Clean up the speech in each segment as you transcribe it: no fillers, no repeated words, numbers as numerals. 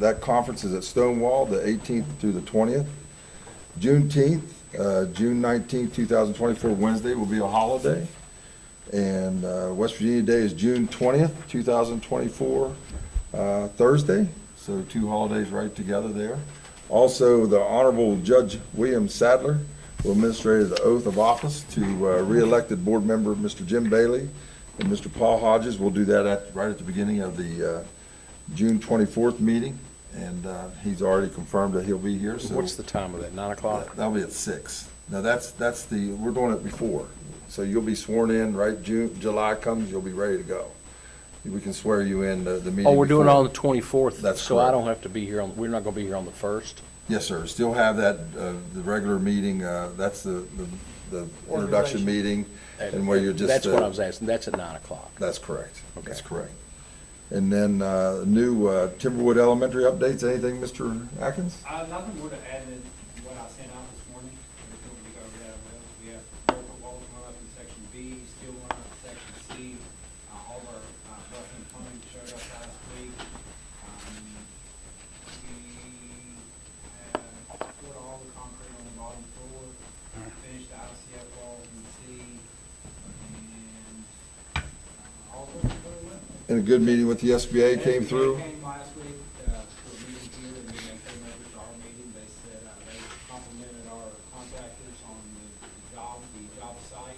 That conference is at Stonewall, the 18th through the 20th. Juneteenth, June 19th, 2024, Wednesday will be a holiday. And West Virginia Day is June 20th, 2024, Thursday. So 2 holidays right together there. Also, the Honorable Judge William Sadler will administer the oath of office to re-elected board member Mr. Jim Bailey and Mr. Paul Hodges. We'll do that right at the beginning of the June 24th meeting, and he's already confirmed that he'll be here. So what's the time of that? 9 o'clock? That'll be at 6. Now we're doing it before, so you'll be sworn in right. July comes, you'll be ready to go. We can swear you in the meeting. Oh, we're doing it before. on the 24th. That's so correct. I don't have to be here on. We're not going to be here on the 1st. Yes, sir. Still have that the regular meeting. That's the introduction meeting, and where you're just. That's what I was asking. That's at 9 o'clock. That's correct. Okay. That's correct. And then new Timberwood Elementary updates. Anything, Mr. Atkins? Nothing more to add than what I sent out this morning. We're going to go over that well. We have football going up in section B, steel going up in section C. All of our rough and plumbing showed up last week. We have poured all the concrete on the bottom floor, finished the ICF walls in C, and all of it really well. And a good meeting with the SBA came through. They came last week to a meeting here, and then they came over to our meeting. They said they complimented our contractors on the job site,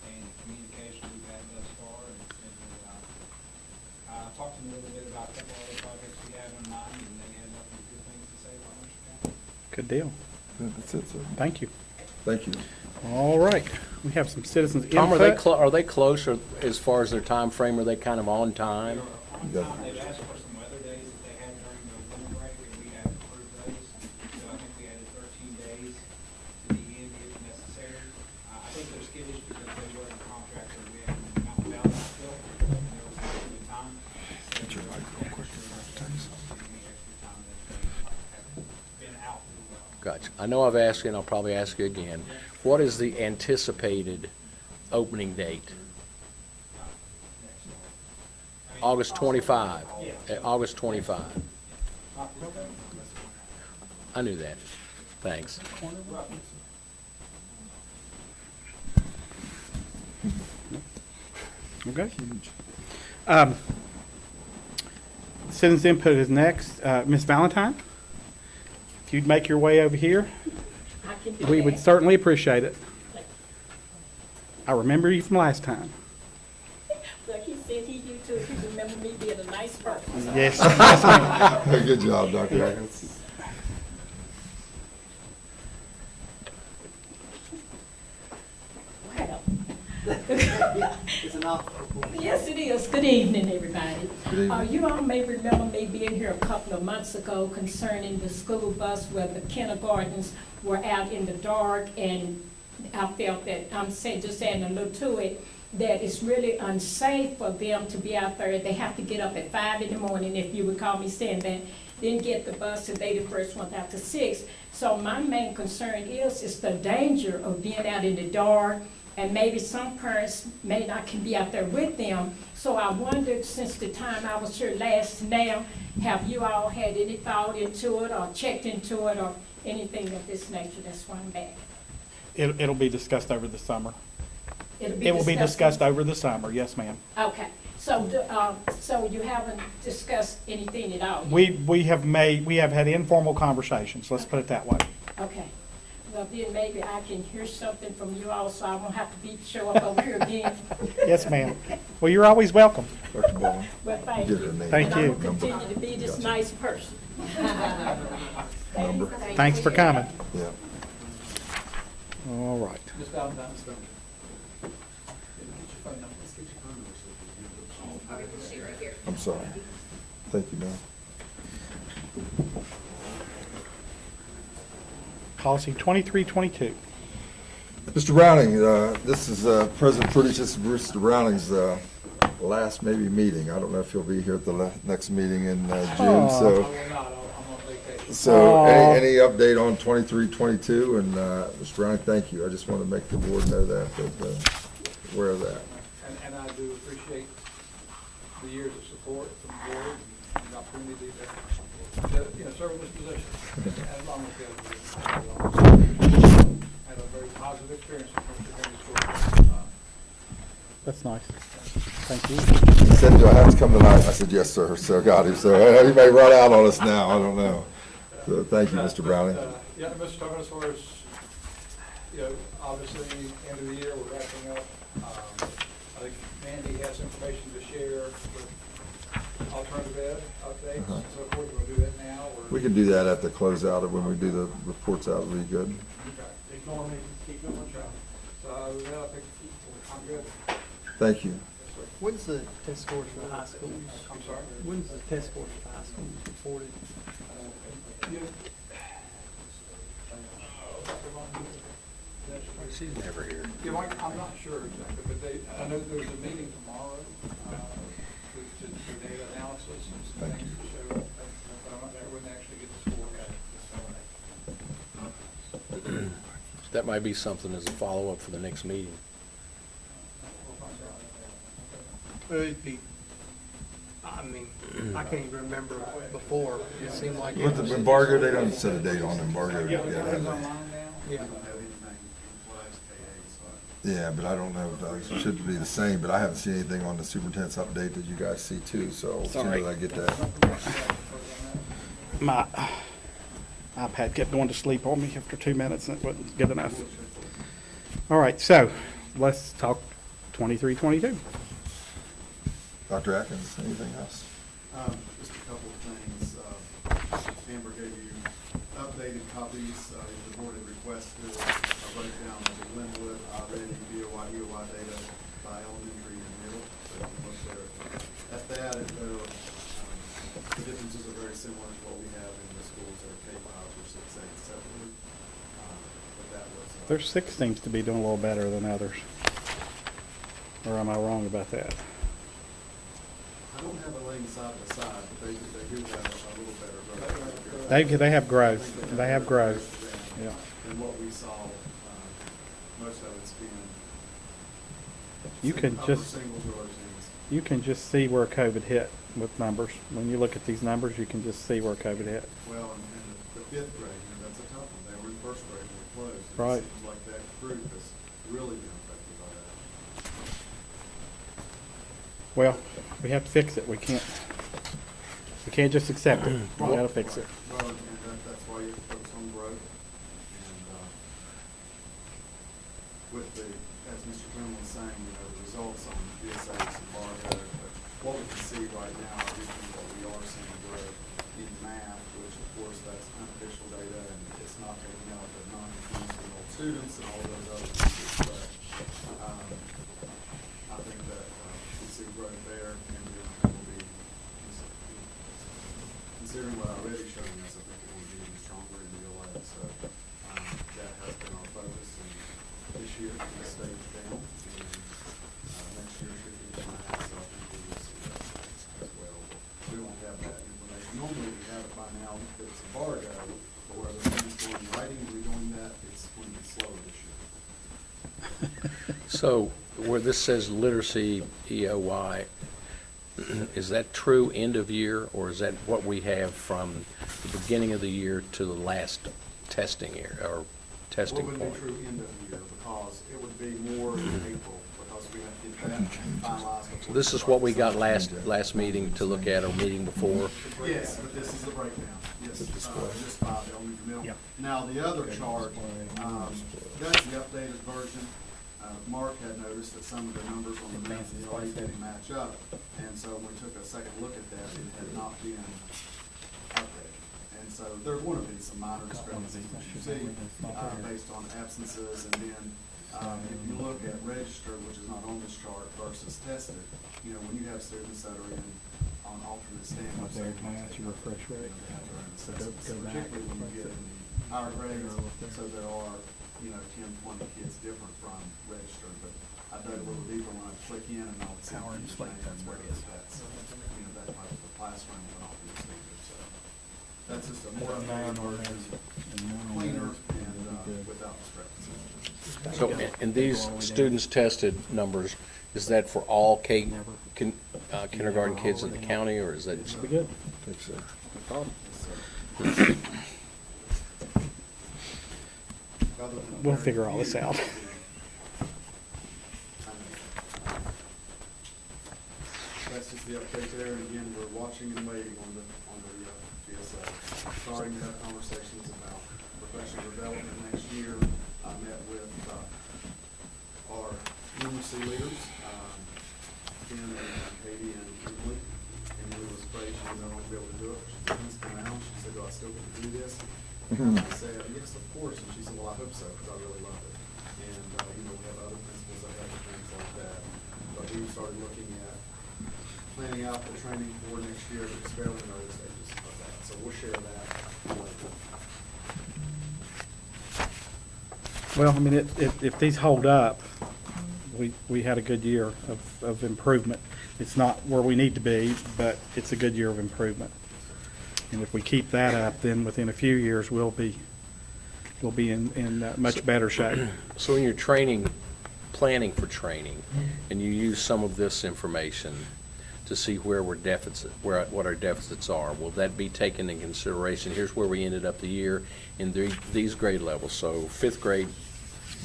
and the communication we've had thus far. And said that I talked to them a little bit about a couple other projects we have in mind, and they had nothing but good things to say about Mercer County. Good deal. That's it, sir. Thank you. Thank you. All right. We have some citizens Tom, input. are they close, or as far as their time frame? Are they kind of on time? They're on time. They've asked for some weather days that they had during the winter break, and we have approved those. So I think we added 13 days to the end if necessary. I think they're skittish because they were in contract that we had in Mountain Valley still, and there was some good time. So Get your mic real quick. any extra time that they have been out as well. Gotcha. I know I've asked you, and I'll probably ask you again. What is the anticipated opening date? August 25. August 25. I knew that. Thanks. Okay. Citizens input is next. Ms. Valentine, if you'd make your way over here, we would certainly appreciate it. I remember you from last time. Look, he said he do too. He remember me being a nice person. Yes. Yes, ma'am. Good job, Dr. Atkins. Well. Yes, it is. Good evening, everybody. Good evening. You all may remember me being here a couple of months ago concerning the school bus where the kindergartens were out in the dark, and I felt that, just adding a little to it, that it's really unsafe for them to be out there. They have to get up at 5 in the morning, if you recall me saying that, then get the bus, and they the first ones out to 6. So my main concern is the danger of being out in the dark, and maybe some parents may not can be out there with them. So I wondered, since the time I was here last now, have you all had any thought into it or checked into it or anything of this nature? That's why I'm back. It'll be discussed over the summer. It will be discussed over the summer. Yes, ma'am. Okay, so, so you haven't discussed anything at all? We have had informal conversations. Let's put it that way. Okay, well then maybe I can hear something from you all, so I won't have to show up over here again. Yes, ma'am. Well, you're always welcome. Dr. Bowman. Well, thank Give her you. a name. Thank And you. I will continue to be this nice person. Number. Thanks for coming. Yeah. All right. Ms. Valentine, stone. I'm sorry. Thank you, ma'am. Policy 2322. Mr. Browning, this is President Prudich, this is Mr. Browning's last maybe meeting. I don't know if he'll be here at the next meeting in June, I so. will not, I'm on vacation. So, Aw. any update on 23, 22? And, Mr. Browning, thank you. I just want to make the board know that, aware of that. And I do appreciate the years of support from the board and the opportunity to, serve in this position as long as had a very positive experience in terms of any school. That's nice. Thank you. He said, do I have to come tonight? I said, yes, sir. So got him. So he may run out on us now. I don't know. So thank you, Mr. Browning. Yeah, Mr. Tubman, as far as, obviously, end of the year, we're wrapping up. I think Mandy has information to share with alternative ed updates and so forth. We'll do that now, or? We can do that at the closeout of when we do the reports out. It'll be good. Okay. Ignore me, keep going. So, with that, I think I'm good. Thank you. Yes, sir. When's the test scores for the high schools? I'm sorry? When's the test scores for the high schools reported? She's never here. Yeah, Mike, I'm not sure exactly, but I know there's a meeting tomorrow, to data analysis and some Thank things to show, but I'm not sure when they actually get the score. That might be something as a follow-up for the next meeting. We'll find out. It'd be, I mean, I can't even remember before. It seemed like. With the embargo, they don't set a date on embargo yet, It's have online they? now? Yeah. Yeah, but I don't know, it should be the same, but I haven't seen anything on the superintendent's update that you guys see too, so as soon as I get that. My iPad kept going to sleep on me after 2 minutes, and it wasn't good enough. All right, so let's talk 23, 22. Dr. Atkins, anything else? Just a couple of things. Amber gave you updated copies. The board had requested a breakdown of the Glenwood, already BOY, EOY data by elementary and middle. So you can look there at that. And the differences are very similar to what we have in the schools that are K-5 or 6, 8 separately. But that was. Their 6 seems to be doing a little better than others. Or am I wrong about that? I don't have it laying side by side, but they do have a little better growth. They have growth. They have growth. Yeah. Than what we saw, most of it's been. You can upper just- singles or lower singles. You can just see where COVID hit with numbers. When you look at these numbers, you can just see where COVID hit. Well, and the fifth grade, that's a tough one. They were in first grade when we closed. Right. It seems like that group has really been affected by that. Well, we have to fix it. We can't just accept it. We gotta fix it. Well, and that's why you have to focus on growth. And with the, as Mr. Quinn was saying, the results on BSAs and Bargo, what we can see right now, I do think that we are seeing growth in math, which of course that's unofficial data and it's not taking out the non-conventional students and all those other pieces. But I think that we see growth there and we will be, considering what I already showed us, I think it will be even stronger in the OA. So that has been our focus and this year the stage down and next year should be fine. So I think we will see that as well. But we won't have that information. Normally we have it by now if it's embargo, but where the things going writing and redoing that, it's going to be slower this year. So where this says literacy EOY, is that true end of year, or is that what we have from the beginning of the year to the last testing year, or testing What point? would be true end of the year, because it would be more in April, because we have to get that finalized. So this is what we got last meeting to look at, or meeting before? Yes, but this is the breakdown, yes, just by the elementary middle. Yep. Now, the other chart, that's the updated version. Mark had noticed that some of the numbers on the math and slate didn't match up, and so when we took a second look at that, it had not been updated. And so there would have been some minor discrepancies, as you see, based on absences, and then if you look at registered, which is not on this chart, versus tested, when you have students that are in on alternate standards. refresh rate. Particularly when you get in the higher grades, so there are 10, 20 kids different from registered, but I dug a little deeper when I click in and all the Power and teachers' slate, names, that's where it whether is. that's, that type of a classroom will not be standard, so. That's just a more updated version, cleaner and, without discrepancies. So, and these students tested numbers, is that for all kindergarten kids in the county, or is that? Be good. I think so. Other than We'll very figure all this few, out. That's just the update there, and again, we're watching and waiting on the GSA. Starting to have conversations about professional development next year. I met with, our numeracy leaders, Ken and Katie and Emily. Emily was afraid she wasn't going to be able to do it. She said, "Please come out." She said, "Do I still get to do this?" And I said, "Yes, of course." And she said, "Well, I hope so, because I really love it." And, we have other principals that have things like that. But we started looking at planning out the training for next year, but it's fairly early stages of that. So we'll share that later. Well, I mean, if these hold up, we had a good year of improvement. It's not where we need to be, but it's a good year of improvement. And if we keep that up, then within a few years, we'll be in much better shape. So in your training, planning for training, and you use some of this information to see where we're what our deficits are, will that be taken in consideration? Here's where we ended up the year in these grade levels. So 5th grade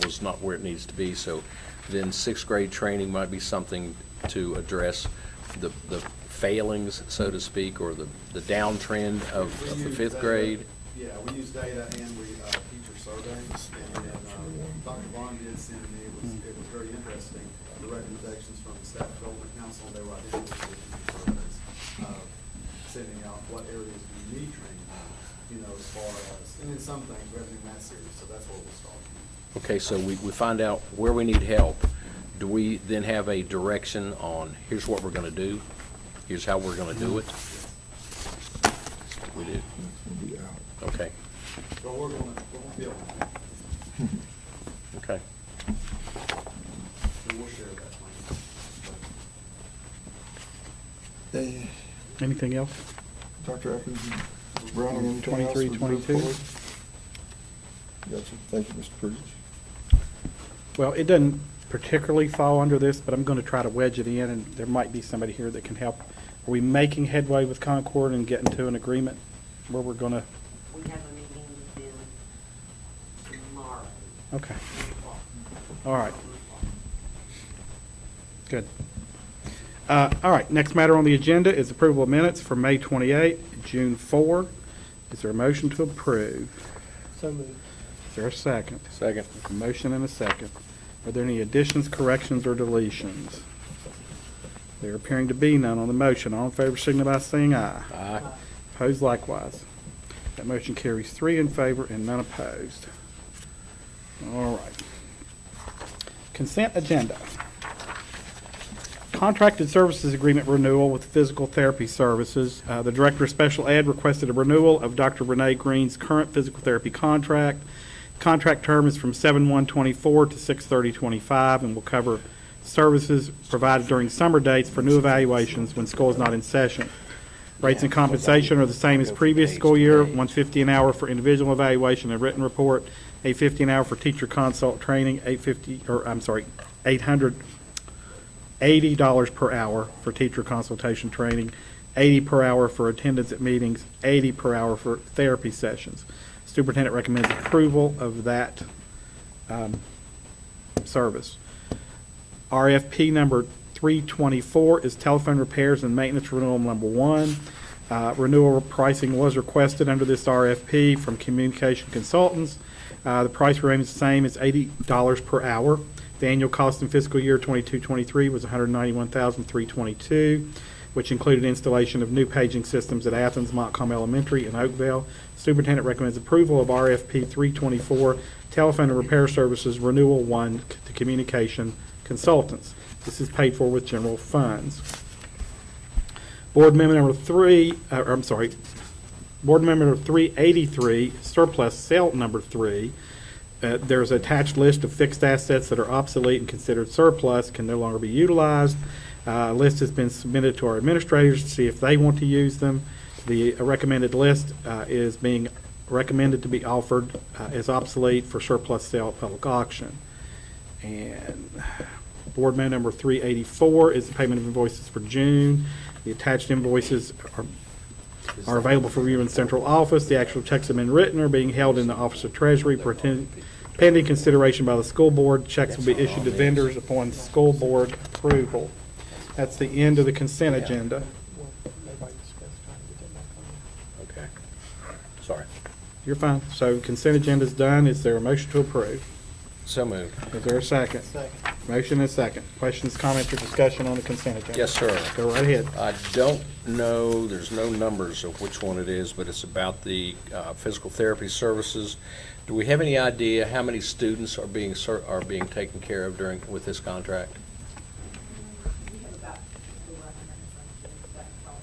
was not where it needs to be, so then 6th grade training might be something to address the failings, so to speak, or the downtrend of the use 5th data. grade. Yeah, we use data and we, teacher surveys, and Dr. Vaughn did send me, it was very interesting, the recommendations from the Staff Development Council, they were identical to the teacher surveys, sending out what areas we need training on, as far as, and in some things, we have a new math series, so that's where we'll start. Okay, so we find out where we need help. Do we then have a direction on, here's what we're going to do, here's how we're going to do it? We do. We'll be out. Okay, So we're gonna build that, okay. and we'll share that plan. Hey, Anything else? Dr. Evans, Browning, anything else? 23, we move 22? forward? Gotcha. Thank you, Mr. Pritchett. Well, it doesn't particularly fall under this, but I'm going to try to wedge it in, and there might be somebody here that can help. Are we making headway with Concord and getting to an agreement where we're going to? We have a meeting with them tomorrow. Okay. All right. Good. All right, next matter on the agenda is approval of minutes for May 28, June 4. Is there a motion to approve? So moved. Is there a second? Second. A motion and a second. Are there any additions, corrections, or deletions? There appearing to be none on the motion. All in favor signify by saying aye. Aye. Opposed likewise. That motion carries 3 in favor and none opposed. All right. Consent agenda. Contracted services agreement renewal with physical therapy services. The Director of Special Ed requested a renewal of Dr. Renee Green's current physical therapy contract. Contract term is from 7/1/24 to 6/30/25 and will cover services provided during summer dates for new evaluations when school is not in session. Rates and compensation are the same as previous school year, $150 an hour for individual evaluation and written report, $850 an hour for teacher consult training, $880 per hour for teacher consultation training, $80 per hour for attendance at meetings, $80 per hour for therapy sessions. Superintendent recommends approval of that service. RFP number 324 is telephone repairs and maintenance renewal number 1. Renewal pricing was requested under this RFP from Communication Consultants. The price remains the same as $80 per hour. The annual cost in fiscal year 22-23 was $191,322, which included installation of new paging systems at Athens, Montcalm Elementary, and Oakville. Superintendent recommends approval of RFP 324, telephone and repair services renewal 1 to Communication Consultants. This is paid for with general funds. Board Amendment number 383, surplus sale number 3, There's an attached list of fixed assets that are obsolete and considered surplus, can no longer be utilized. A list has been submitted to our administrators to see if they want to use them. The recommended list is being recommended to be offered as obsolete for surplus sale at public auction. And Board Mail number 384 is the payment of invoices for June. The attached invoices are available for review in central office. The actual checks have been written, are being held in the Office of Treasury pending consideration by the school board. Checks will be issued to vendors upon school board approval. That's the end of the consent agenda. Okay. Sorry. You're fine. So consent agenda's done. Is there a motion to approve? So moved. Is there a second? Second. Motion and second. Questions, comments, or discussion on the consent agenda? Yes, sir. Go right ahead. I don't know, there's no numbers of which one it is, but it's about the physical therapy services. Do we have any idea how many students are being taken care of with this contract? We have about over 100 and something, that probably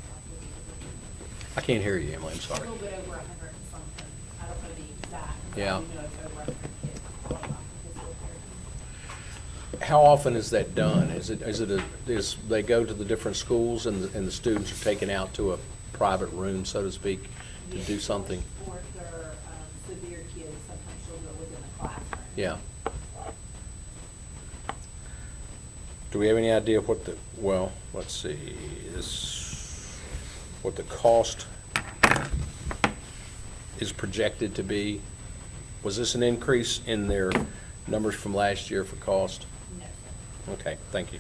I can't hear you, Emily, I'm a sorry. little bit over 100 and something. I don't know the exact. but Yeah. I do know it's over 100 kids calling off for physical therapy. How often is that done? Is they go to the different schools and the students are taken out to a private room, so to speak, to do something? Or if they're severe kids, sometimes she'll go within the classroom. Yeah. Do we have any idea what let's see, what the cost is projected to be? Was this an increase in their numbers from last year for cost? No, sir. Okay, thank you.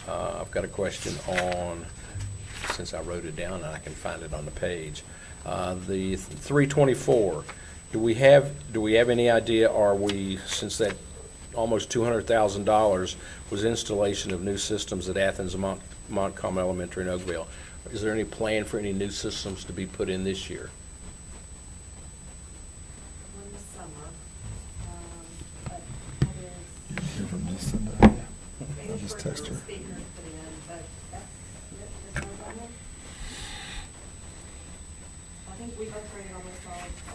I've got a question on, since I wrote it down and I can find it on the page. The 324, do we have any idea, since that almost $200,000 was installation of new systems at Athens, Montcalm Elementary, and Oakville, is there any plan for any new systems to be put in this year? In the summer, but that is. Hear from Jacinda. I'll just text her. Speakers put in, but that's it, as far as I know. I think we've upgraded almost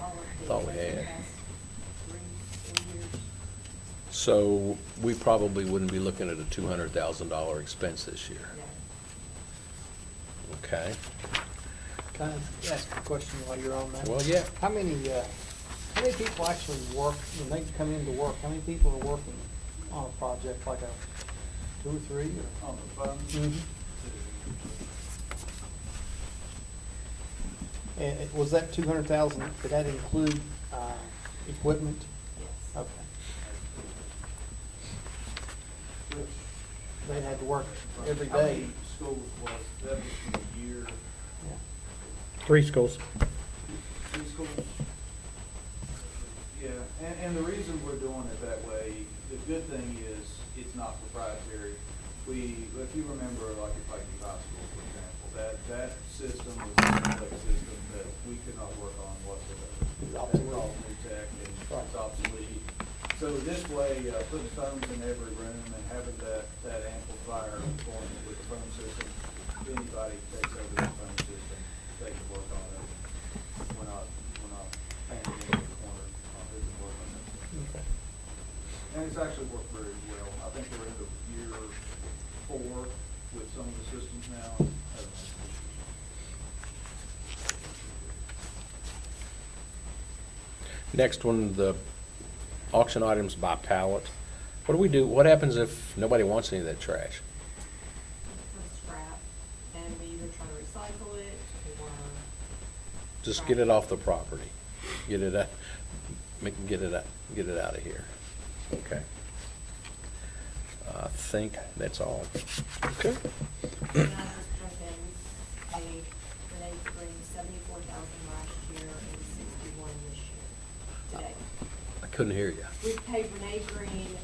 all of the. Thought we had. the past 3-4 years. So we probably wouldn't be looking at a $200,000 expense this year. Yeah. Okay. Can I ask a question while you're on that? Well, yeah. How many people actually work, when they come into work, how many people are working on a project, like a 2 or 3 or? On the phone? Mhm. And was that 200,000, did that include equipment? Yes. Okay. They had to work every How day. many schools was, that was for the year? Yeah. 3 schools. 3 schools? Yeah, and the reason we're doing it that way, the good thing is, it's not proprietary. If you remember, like at Pikeview High School, for example, that system was a complex system that we could not work on whatsoever. It's obsolete. That's all new tech and Right. it's obsolete. So this way, putting phones in every room and having that amplifier going with the phone system, if anybody takes over the phone system, they can work on it. We're not panicking in the corner on who can work on it. Okay. And it's actually worked very well. I think we're into year 4 with some of the systems now. Next one, the auction items by pallet. What do we do? What happens if nobody wants any of that trash? It's scrap, and we either try to recycle it or. Just get it off the property. Get it out, get it out of here. Okay. I think that's all. Okay. And I just jump in, paid Renee Green 74,000 last year and 61 this year, today. I couldn't hear you. We paid Renee Green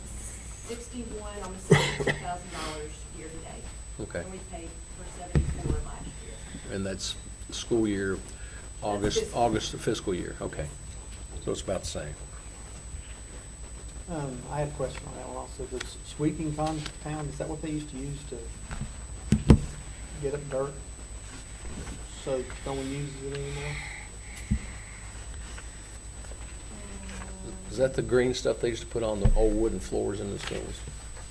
61, almost $72,000 year to date. Okay. And we paid for 74 last year. And that's school year, August the fiscal year. Okay. So it's about the same. I have a question on that one also. The sweeping compound, is that what they used to use to get up dirt? So no one uses it anymore? Is that the green stuff they used to put on the old wooden floors in the schools?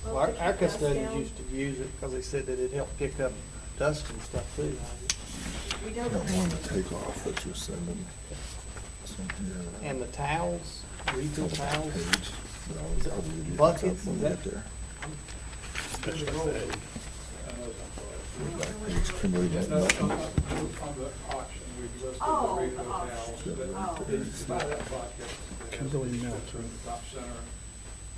Well, our custodians used to use it because they said that it helped pick up dust and stuff too. We I don't got one to have take off that you're sending. Some here. And the towels, refill towels. Page. But I'll leave you the Buckets, top when is we that- get there. Special ed. Back page, Kimberly, Yeah, don't no, nothing. on the auction, we listed the Oh, radio the auction. towels. Yeah, but oh. It's by that bucket. It has Kimberly the Melton. filter in the top center,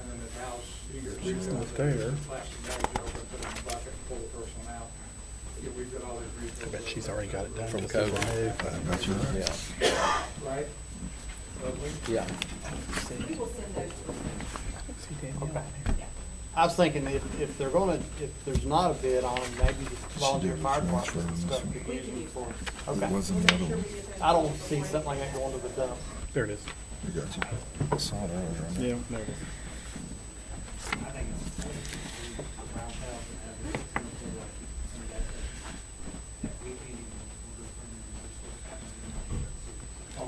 and then the towels, you get She's refill not the there. plastic bags, you open, put it in the bucket, pull the first one out. Yeah, we've got all these refills. I bet she's already got it done. From 'cause it's COVID. new. I bet you're right. Yeah, Right? Lovely. yeah. We will send those to you. See Danielle Okay. in there? I was thinking if they're gonna, if there's not a bid on them, maybe the volunteer did fire transfer department and in stuff this could We use can them use for. those. There Okay. was We'll another make sure one. we get those I don't out see before something like that going to the dump. There it is. I got you. I saw it earlier. on there. Yeah, there it is. I think it's around thousand, and it's gonna feel like some of that we can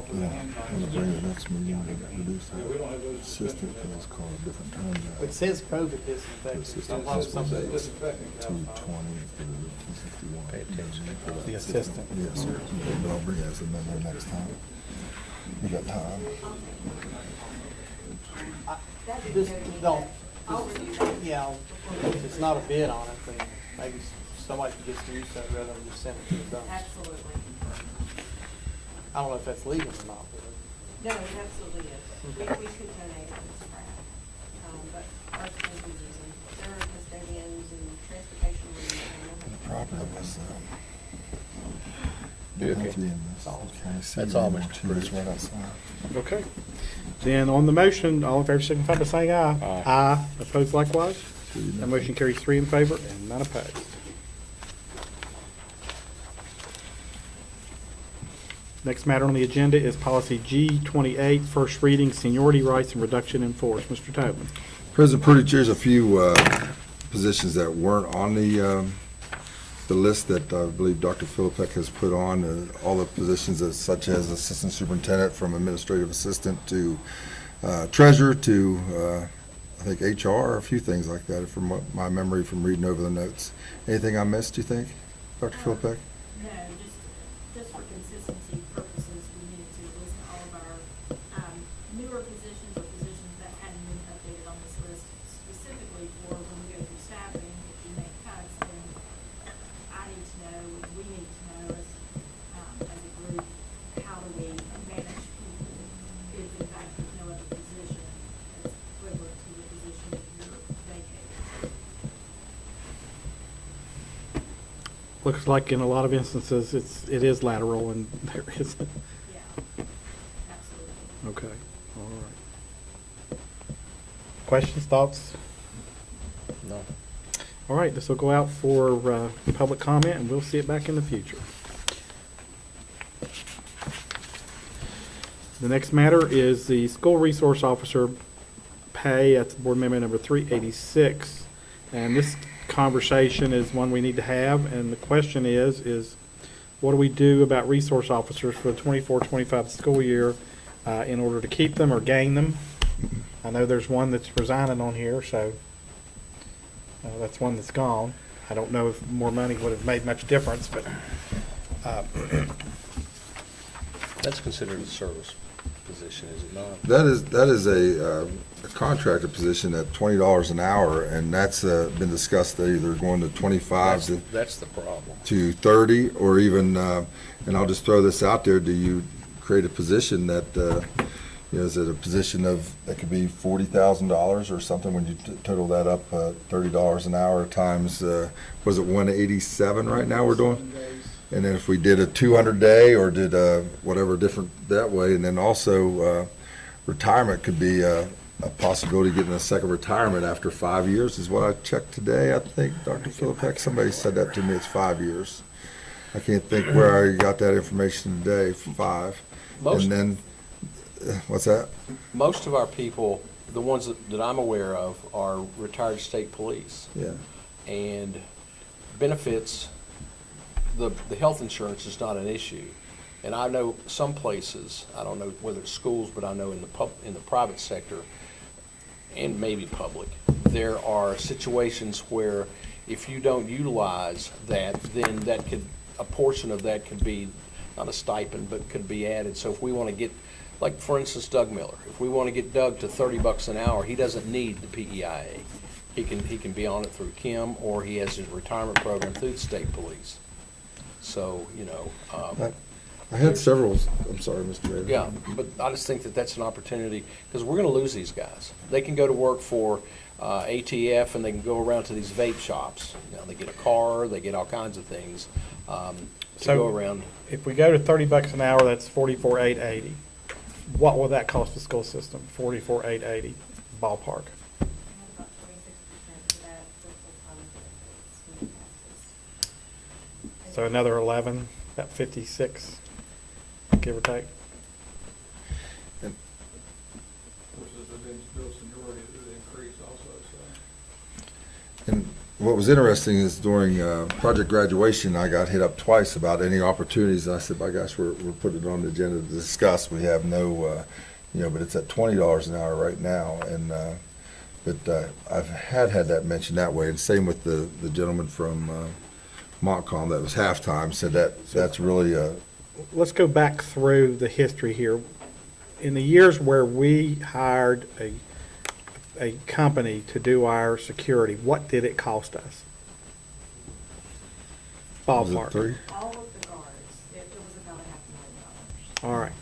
Yeah, I'm gonna bring the next meeting to reduce Yeah, we don't have that those assistant, because it's called a different term now. It says COVID disinfectant. Assistant Some- principal some- days, disinfecting two cows. twenty for the two fifty-one. Pay attention. The assistant. Yes, sir. But I'll bring it as a member next time. We got time. Just don't, I'll review that. yeah, if it's not a bid on it, then maybe somebody can get some use out of it rather than just send it to the dump. Absolutely. I don't know if that's legal or not, but. No, it absolutely is. We could donate it as scrap. But our schools are using, there are custodians and transportation. The property was, Okay. healthy in this. Okay, see That's you all, in Mr. two weeks, President. right outside. Okay. Then on the motion, all in favor signify by saying aye. Aye. Aye. Opposed likewise. See you That next motion carries 3 in favor and none opposed. Next matter on the agenda is policy G28, first reading, seniority rights and reduction in force. Mr. Tobin. President Pruitt, there's a few positions that weren't on the list that I believe Dr. Philippek has put on. All the positions such as assistant superintendent, from administrative assistant to treasurer to, I think, HR, a few things like that, from what my memory from reading over the notes. Anything I missed, you think, Dr. Philippek? No, just for consistency purposes, we needed to list all of our newer positions or positions that hadn't been updated on this list, specifically for when we go through staffing, if we make cuts, then I need to know, we need to know as a group, how do we manage people if in fact there's no other position that's equivalent to the position that you're vacating. Looks like in a lot of instances, it is lateral and there isn't. Yeah, absolutely. Okay, all right. Questions, thoughts? No. All right, this will go out for public comment, and we'll see it back in the future. The next matter is the school resource officer pay. That's board amendment number 386. And this conversation is one we need to have, and the question is what do we do about resource officers for the 24-25 school year in order to keep them or gain them? I know there's one that's resigning on here, so that's one that's gone. I don't know if more money would have made much difference, but That's considered a service position, is it not? That is a contractor position at $20 an hour, and that's been discussed, either going to 25 That's the problem. to 30, or even, and I'll just throw this out there, do you create a position that, is it a position that could be $40,000 or something, when you total that up, $30 an hour times, was it 187 right now we're doing? And then if we did a 200-day or did whatever different that way, and then also retirement could be a possibility of getting a second retirement after 5 years is what I checked today. I think, Dr. Philippek, somebody said that to me, it's 5 years. I can't think where I got that information today, 5. Most- And then, what's that? Most of our people, the ones that I'm aware of, are retired state police. Yeah. And benefits, the health insurance is not an issue. And I know some places, I don't know whether it's schools, but I know in the private sector, and maybe public, there are situations where if you don't utilize that, then a portion of that could be, not a stipend, but could be added. So if we want to get, like for instance, Doug Miller, if we want to get Doug to $30 an hour, he doesn't need the PEIA. He can be on it through Kim, or he has his retirement program through the state police. So, I had several, I'm sorry, Mr. Mayor. yeah, but I just think that that's an opportunity, because we're going to lose these guys. They can go to work for ATF, and they can go around to these vape shops. They get a car, they get all kinds of things to So- go around. If we go to $30 an hour, that's $44,880. What will that cost the school system? $44,880 ballpark. We have about 26% of that for full-time benefits, student taxes. So another 11, about 56, give or take. Of course, there's been bill seniority that increased also, so. And what was interesting is during project graduation, I got hit up twice about any opportunities. And I said, by gosh, we're putting it on the agenda to discuss. We have no, but it's at $20 an hour right now. And but I've had that mentioned that way. And same with the gentleman from Montcalm that was halftime said that's really Let's go back through the history here. In the years where we hired a company to do our security, what did it cost us? was it Ballpark. 3? All of the guards, it was about $500,000. All right.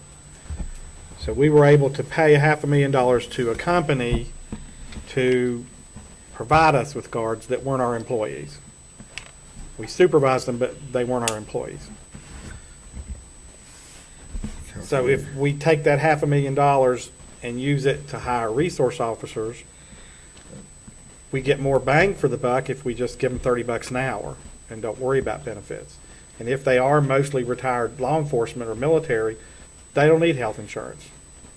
So we were able to pay $500,000 to a company to provide us with guards that weren't our employees. We supervised them, but they weren't our employees. So if we take that $500,000 and use it to hire resource officers, we get more bang for the buck if we just give them $30 an hour and don't worry about benefits. And if they are mostly retired law enforcement or military, they don't need health insurance.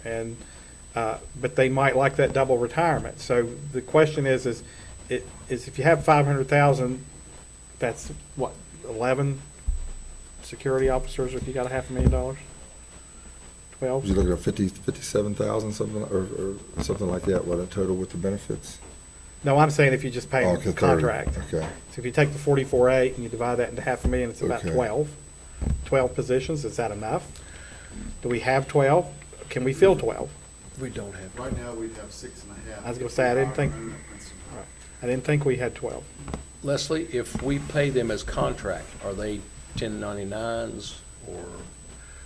And, but they might like that double retirement. So the question is if you have 500,000, that's what, 11 security officers if you got $500,000? 12? Was you looking at 57,000 something or something like that? What a total with the benefits? No, I'm saying if you just pay Oh, them okay, 30. contract. Okay. So if you take the 44.8 and you divide that into $500,000, it's about Okay. 12 positions. Is that enough? Do we have 12? Can we fill 12? We don't have. Right now, we'd have 6.5. I was gonna say, I didn't think- I didn't think we had 12. Leslie, if we pay them as contract, are they 1099s or,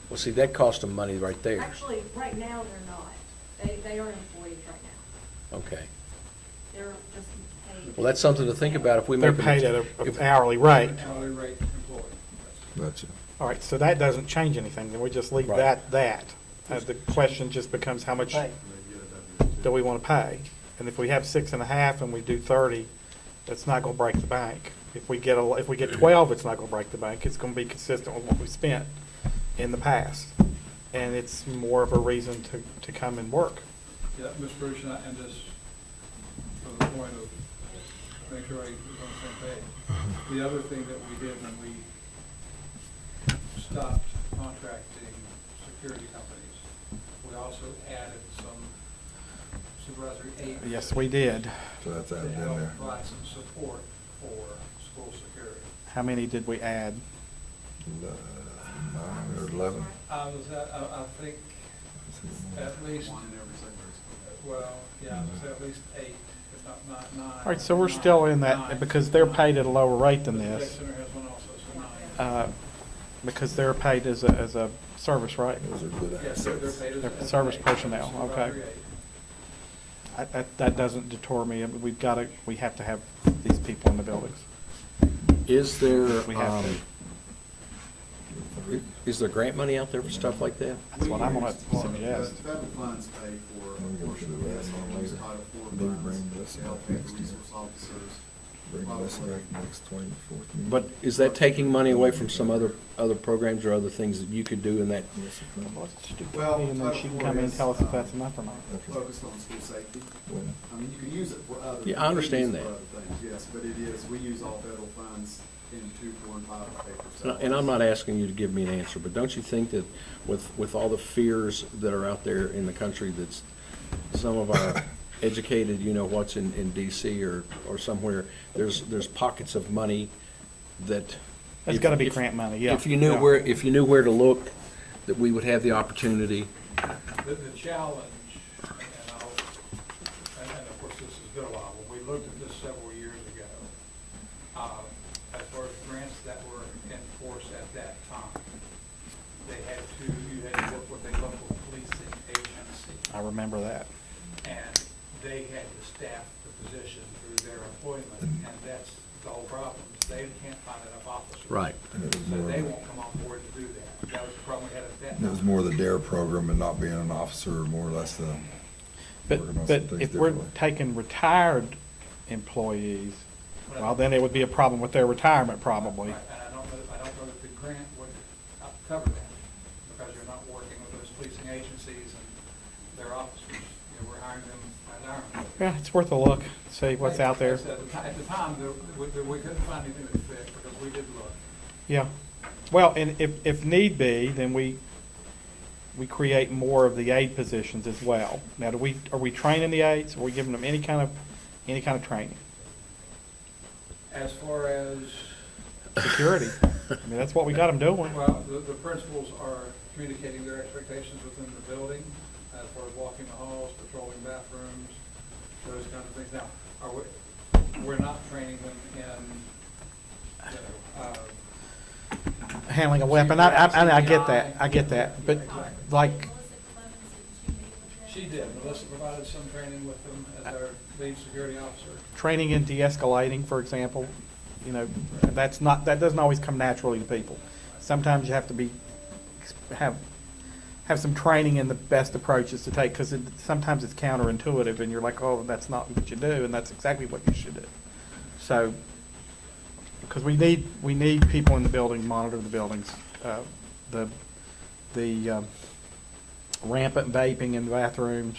well, see, that costs them money right there. Actually, right now, they're not. They are employees right now. Okay. They're just paid. Well, that's something to think about if we They're make them. paid at if- an hourly rate. Hourly rate employee. Gotcha. All right, so that doesn't change anything. Then we just leave Right. that. The question just becomes how much do we want to pay? And if we have 6.5 and we do 30, that's not going to break the bank. If we get 12, it's not going to break the bank. It's going to be consistent with what we spent in the past. And it's more of a reason to come and work. Yeah, Mr. Bruce, and just for the point of make sure everybody's on the same page. The other thing that we did when we stopped contracting security companies, we also added some supervisory aides. Yes, we did. So that's To added in help there. provide some support for school security. How many did we add? 9 or 11. I think at least, One in every secondary school. well, yeah, I was at least 8, if not 9. All right, so we're still in that, Nine. because they're paid at a lower rate than The Tech this, Center has one also, so 9. because they're paid as a service, right? Those are good Yes, they're assets. paid as. They're as service an aide, personnel, supervisory okay. aide. That doesn't deter me. We have to have these people in the buildings. Is there, We have is there grant money out there for stuff like that? That's what I'm gonna Part of suggest. Federal funds pay for Let me a go portion through of that this, one use later. Title IV Maybe funds bring this to help up pay next for year. resource officers. Bring this back next 24th meeting. But is that taking money away from some other programs or other things that you could do in that? Let's do Well, and then she can come in and tell us if that's enough or not. Focused on school safety. When? I mean, you can use it for other. Yeah, I understand you can use it that. for other things, yes, but it is, we use all federal funds in 2, 4, and 5 paper. And I'm not asking you to give me an answer, but don't you think that with all the fears that are out there in the country, that's some of our educated, what's in DC or somewhere, there's pockets of money that. It's gotta be grant money, yeah. If you knew where to look, that we would have the opportunity. The challenge, and of course, this has been a while, when we looked at this several years ago, as far as grants that were in force at that time, you had to work with a local policing agency, I remember that. and they had to staff the position through their employment, and that's the whole problem. They can't find enough officers. Right. And it was So more, they won't come on board to do that. That was the problem we had at that it was time. more the DARE program and not being an officer, more or less the. But working on but some things if we're differently. taking retired employees, well, then it would be a problem with their retirement probably. Right, and I don't know that the grant would cover that, because you're not working with those policing agencies and their officers. We're hiring them at our own. Yeah, it's worth a look, see what's out there. Like I said, at the time, we couldn't find anything that fit, because we did look. Yeah. Well, and if need be, then we create more of the aid positions as well. Now, are we training the aides? Are we giving them any kind of training? As far as, Security. I mean, that's what we got them doing. well, the principals are communicating their expectations within the building, as far as walking the halls, patrolling bathrooms, those kinds of things. Now, we're not training them in, Handling a weapon. I get that. I get that. But like, Melissa Clemens, did you meet with them? she did. Melissa provided some training with them as our lead security officer. training in de-escalating, for example, that doesn't always come naturally to people. Sometimes you have to have some training in the best approaches to take, because sometimes it's counterintuitive, and you're like, oh, that's not what you do, and that's exactly what you should do. So, because we need people in the building to monitor the buildings. The rampant vaping in the bathrooms,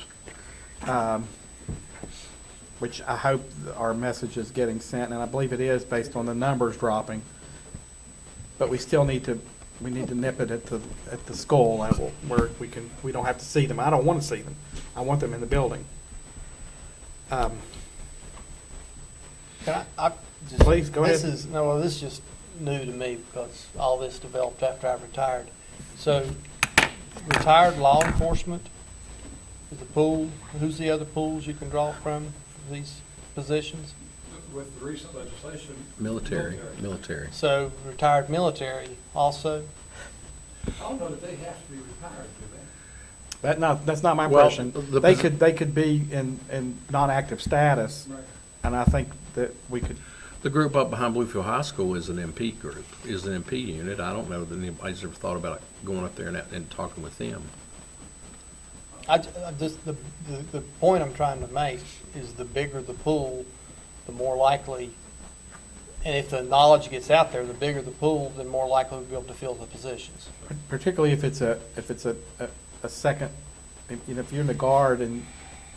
which I hope our message is getting sent, and I believe it is based on the numbers dropping. But we still need to nip it at the school level where we don't have to see them. I don't want to see them. I want them in the building. Can I just? Please, go ahead. This is just new to me, because all this developed after I retired. So, retired law enforcement is the pool. Who's the other pools you can draw from for these positions? With the recent legislation. Military. So, retired military also. I don't know that they have to be retired, do they? That's not my Well, impression. the They could be in non-active status, Right. and I think that we could. The group up behind Bluefield High School is an MP group, is an MP unit. I don't know that anybody's ever thought about going up there and talking with them. I just, the point I'm trying to make is the bigger the pool, the more likely, and if the knowledge gets out there, the bigger the pool, the more likely we'll be able to fill the positions. Particularly if it's a second, if you're in the guard and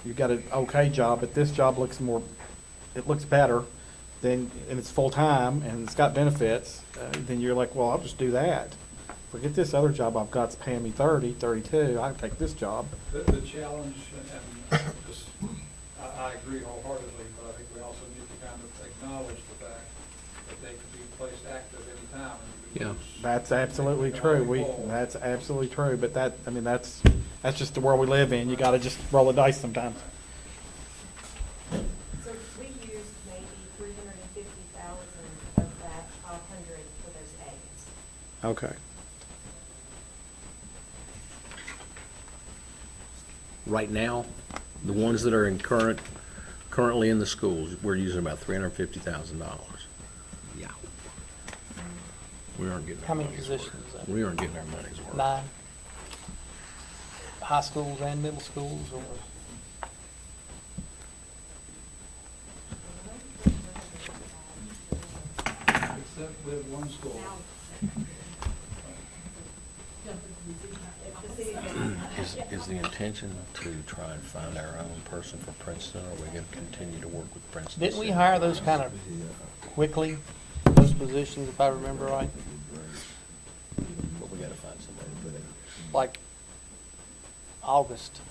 you've got an okay job, but this job looks better, then, and it's full-time and it's got benefits, then you're like, well, I'll just do that. Forget this other job I've got's paying me 30, 32, I can take this job. The challenge, and just, I agree wholeheartedly, but I think we also need to kind of acknowledge the fact that they could be placed active anytime. And you could Yeah. lose That's absolutely true. That's absolutely true, but that's just the world we live in. You gotta just roll the dice sometimes. So we used maybe 350,000 of that 500 for those aids. Okay. Right now, the ones that are currently in the schools, we're using about $350,000. Yeah. We aren't getting How our many money's worth. positions is that? We aren't getting our money's worth. 9? High schools and middle schools, or? We have one school. now. Is the intention to try and find our own person for Princeton, or are we going to continue to work with Princeton? Didn't we hire those kind of quickly, those positions, if I remember right? But we got to find somebody. Like August?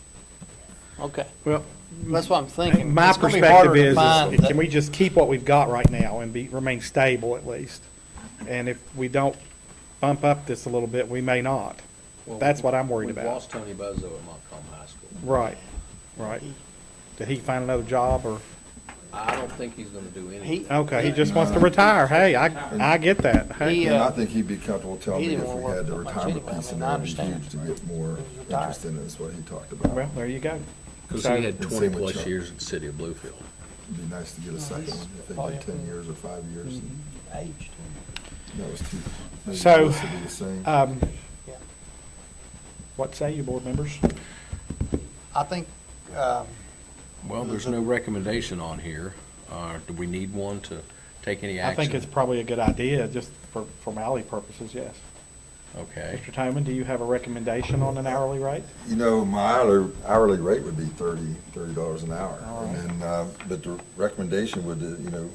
Okay, Well, that's what I'm thinking. my It's gonna be harder perspective to is, find can we just keep what we've got right now and remain stable at least? And if we don't bump up this a little bit, we may not. Well, That's what I'm worried We've about. lost Tony Buzzo at Montcalm High School. Right, right. Did he find another job, or, I don't think he's going to do anything. He, okay, he just wants to retire. Hey, I get that. Hey, He, And I think he'd be comfortable telling he me didn't if we wanna had the work that much retirement anyway. piece I in mean, I there, it'd be understand. huge to get more He was retired. interest in it, is what he talked about. well, there you go. Because So- he had And same 20 with plus Chuck. years at the city of Bluefield. It'd be nice to get a second one, if they Oh, did yeah. 10 years or 5 years. aged. That was too. maybe So, this would be the same. Yeah. What say you, board members? I think, Well, there's no recommendation on here. Do we need one to take any I action? think it's probably a good idea, just for formality purposes, yes. Okay. Mr. Toman, do you have a recommendation on an hourly rate? You know, my hourly rate would be $30 an hour. All right. And then, but the recommendation would, you know,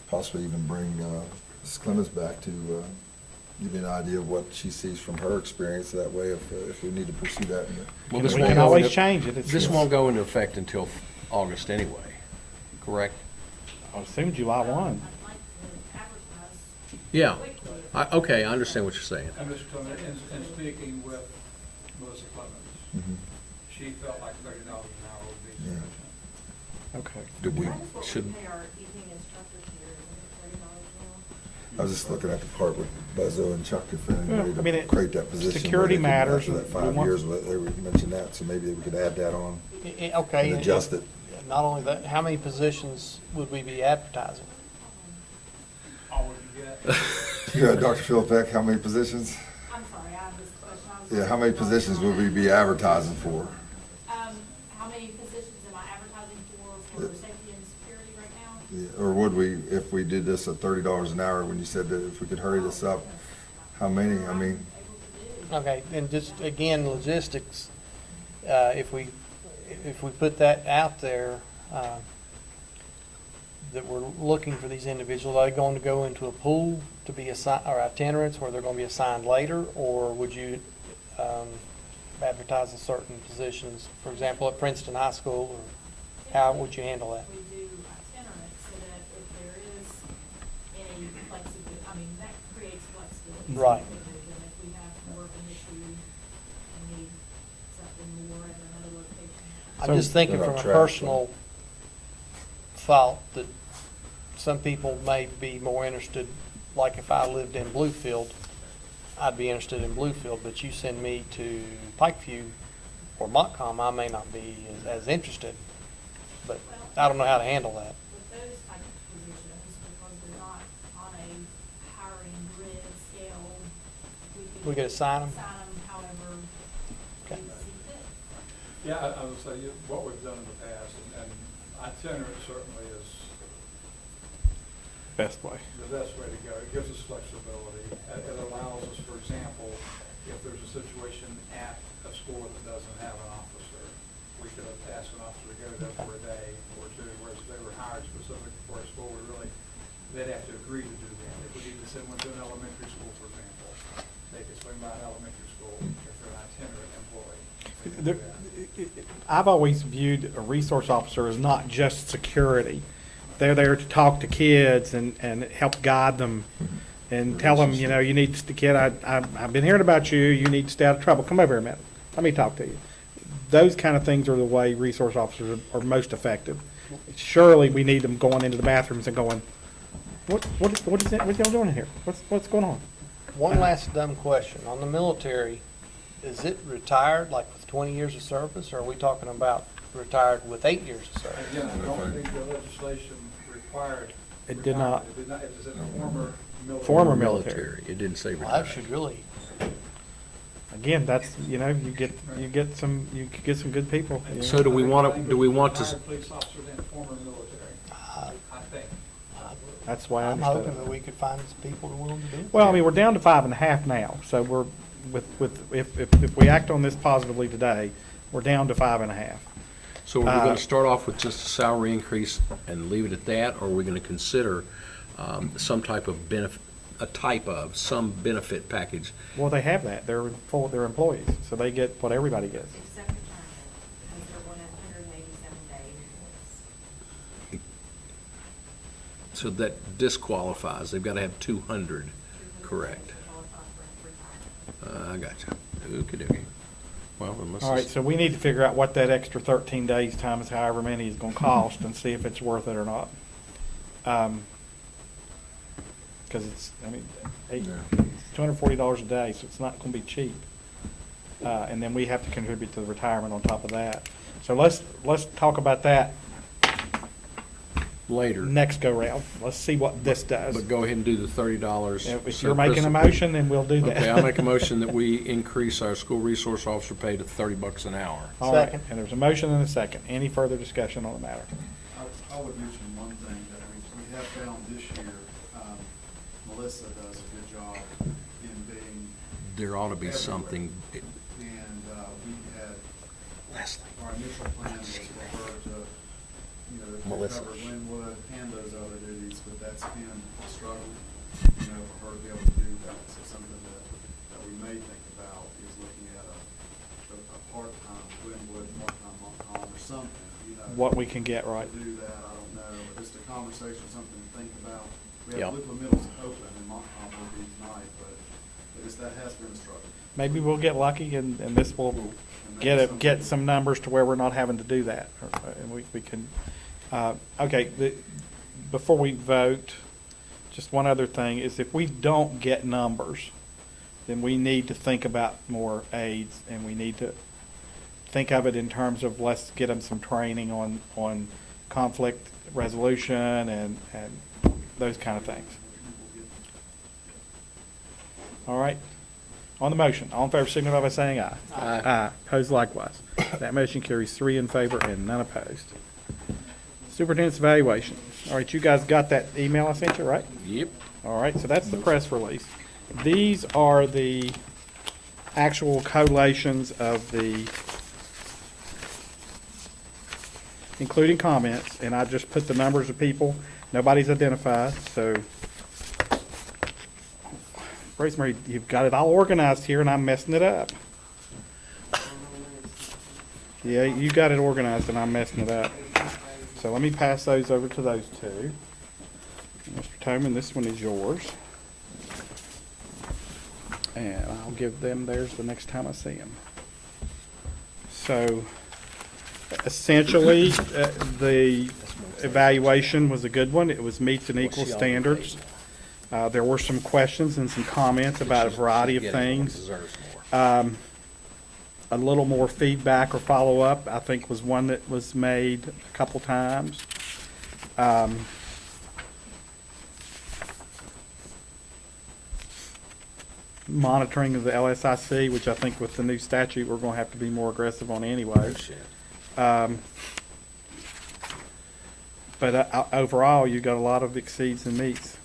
possibly even bring Mrs. Clemens back to give you an idea of what she sees from her experience. That way, if we need to pursue that. Well, We this can won't go always into- change it. It's This just- won't go into effect until August anyway, correct? I assume July 1. I'd like to advertise Yeah. quickly. Okay, I understand what you're saying. And Mr. Clement, in speaking with Melissa Clemens, Mhm. she felt like $30 an hour would be Yeah. sufficient. Okay. Do we, That is what should, we pay our evening instructors here, isn't it, $30 I was just looking at the part with Buzzo and Chuck, if Well, I mean, anybody it- to create that position. where security they could, matters, After that we 5 want- years, they would mention that, so maybe we could add that on okay. and adjust it. Not only that, how many positions would we be advertising? All we can get. Yeah, Dr. Phil Peck, how many positions? I'm sorry, I have this question. I was Yeah, how many positions would we be advertising for? How many positions am I advertising for safety and security right now? Yeah, or would we, if we did this at $30 an hour, when you said that if we could hurry this up, how many, I mean, Okay, and just, again, logistics, if we put that out there, that we're looking for these individuals, are they going to go into a pool to be assigned, or itinerants, where they're going to be assigned later, or would you advertise in certain positions, for example, at Princeton High School, or how would you handle that? We do itinerant so that if there is any flexibility, I mean, that creates flexibility. Right. And if we have more of an issue and need something more at another location. I'm just thinking They're from on a track, personal thought that some people may be more interested, like if I lived in Bluefield, I'd be interested in Bluefield, but you send me to Pikeview or Montcalm, I may not be as interested. But I don't know how to handle that. With those type of positions, because they're not on a hiring grid scale, We could assign them? Assign them however Okay. we see fit. Yeah, I would say, what we've done in the past, and itinerant certainly is Best way. the best way to go. It gives us flexibility. It allows us, for example, if there's a situation at a school that doesn't have an officer, we could ask an officer to go there for a day or two, whereas if they were hired specifically for a school, they'd have to agree to do that. If we need to send one to an elementary school, for example, they could swing by an elementary school if they're an itinerant employee. They can do that. I've always viewed a resource officer as not just security. They're there to talk to kids and help guide them and tell them, you know, you need to, kid, I've been hearing about you, you need to stay out of trouble. Come over here a minute. Let me talk to you. Those kind of things are the way resource officers are most effective. Surely we need them going into the bathrooms and going, what is it, what y'all doing in here? What's going on? One last dumb question. On the military, is it retired, like with 20 years of service, or are we talking about retired with 8 years of service? Again, I don't think the legislation required. It did not. It did not, it was in the former military. Former military. It didn't say Well, that retired. should really, Again, that's, you know, you get some good people. you know. So do we want to, Retired do we want to, police officers and former military, I think. That's the way I I'm understood hoping that it. we could find some people who are willing to do it. Well, I mean, we're down to 5.5 now, so we're, if we act on this positively today, we're down to 5.5. So are we going to start off with just a salary increase and leave it at that, or are we going to consider some type of some benefit package? Well, they have that. They're employees, so they get what everybody gets. Except retirement, because they're 187 days. So that disqualifies. They've got to have 200, correct? I got you. Okey-dokey. Well, unless All right, it's- so we need to figure out what that extra 13 days times however many is gonna cost and see if it's worth it or not. Because it's, I mean, $240 a day, so it's not gonna be cheap. And then we have to contribute to the retirement on top of that. So let's talk about that later. next go-round. Let's see what this does. But go ahead and do the $30. If So you're making a Chris- motion, then we'll do that. Okay, I'll make a motion that we increase our school resource officer pay to $30 an hour. All right, Second. and there's a motion and a second. Any further discussion on the matter? I would mention one thing that we have found this year, Melissa does a good job in being, There ought to be something, and we had, Leslie, our initial plan was for her to, you know, Melissa. cover Glenwood and those other duties, but that's been a struggle, you know, for her to be able to do that. So something that we may think about is looking at a part-time Glenwood, part-time Montcalm or something, you know. What we can get, right? To do that, I don't know, but just a conversation, something to think about. We Yeah. have Little Middle's open and Montcalm will be tonight, but that has been a struggle. Maybe we'll get lucky and this will And get some numbers to where we're not having to do that. And we can, okay, before we vote, just one other thing is if we don't get numbers, then we need to think about more aides and we need to think of it in terms of let's get them some training on conflict resolution and those kind of things. All right. On the motion, all in favor signify by saying aye. Aye. Opposed likewise. That motion carries 3 in favor and none opposed. Superintendent's evaluation. All right, you guys got that email I sent you, right? yep. All right, so that's the press release. These are the actual collations of the, including comments, and I just put the numbers of people. Nobody's identified, so. Rosemary, you've got it all organized here and I'm messing it up. Yeah, you got it organized and I'm messing it up. So let me pass those over to those two. Mr. Toman, this one is yours. And I'll give them theirs the next time I see them. So essentially, the evaluation was a good one. It was meets and equals standards. There were some questions and some comments about a variety of things. Deserves more. A little more feedback or follow-up, I think, was one that was made a couple times. Monitoring of the LSIC, which I think with the new statute, we're gonna have to be more aggressive on anyway. Shit. But overall, you got a lot of exceeds and meets.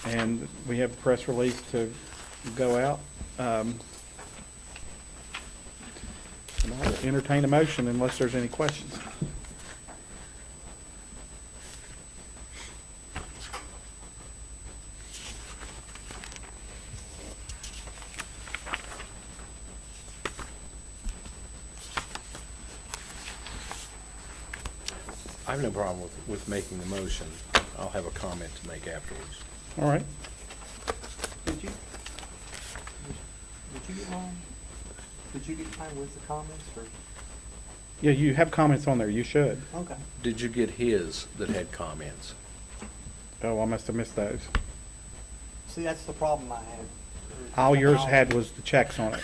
And we have a press release to go out. And I'll entertain a motion unless there's any questions. I have no problem with making the motion. I'll have a comment to make afterwards. All right. Did you get mine? Did you get mine with the comments or? Yeah, you have comments on there. You should. Okay. Did you get his that had comments? Oh, I must have missed those. See, that's the problem I had. All yours had was the checks on it.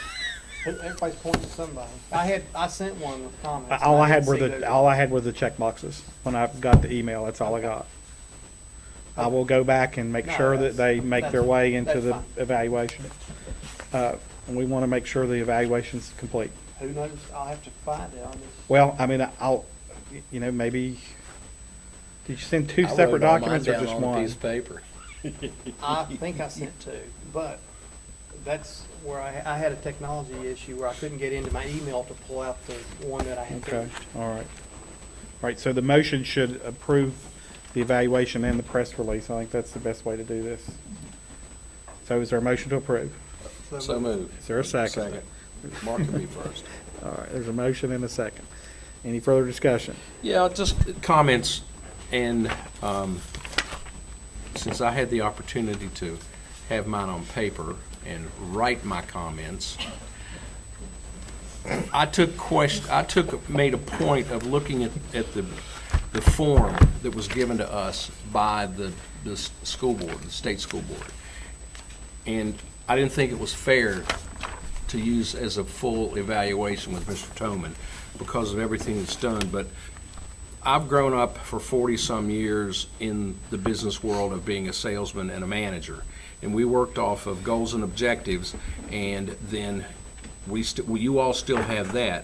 Everybody's pointing to somebody. I sent one with comments. All I had didn't were see those. all I had were the check boxes. When I got the email, that's all I got. I will go back and make No, sure that they that's- make their way into that's the fine. evaluation. And we want to make sure the evaluation's complete. Who knows? I'll have to find it on this. Well, I mean, I'll, maybe Did you send two I wrote separate all mine documents or down just on a one? piece of paper. I think I sent two, but that's where I had a technology issue where I couldn't get into my email to pull out the one that I had Okay, finished. all right. All right, so the motion should approve the evaluation and the press release. I think that's the best way to do this. So is there a motion to approve? So moved. Is there a second? Second. Mark can be first. All right, there's a motion and a second. Any further discussion? Yeah, just comments, and since I had the opportunity to have mine on paper and write my comments, made a point of looking at the form that was given to us by the school board, the state school board. And I didn't think it was fair to use as a full evaluation with Mr. Toman because of everything that's done, but I've grown up for 40-some years in the business world of being a salesman and a manager, and we worked off of goals and objectives, and then you all still have that,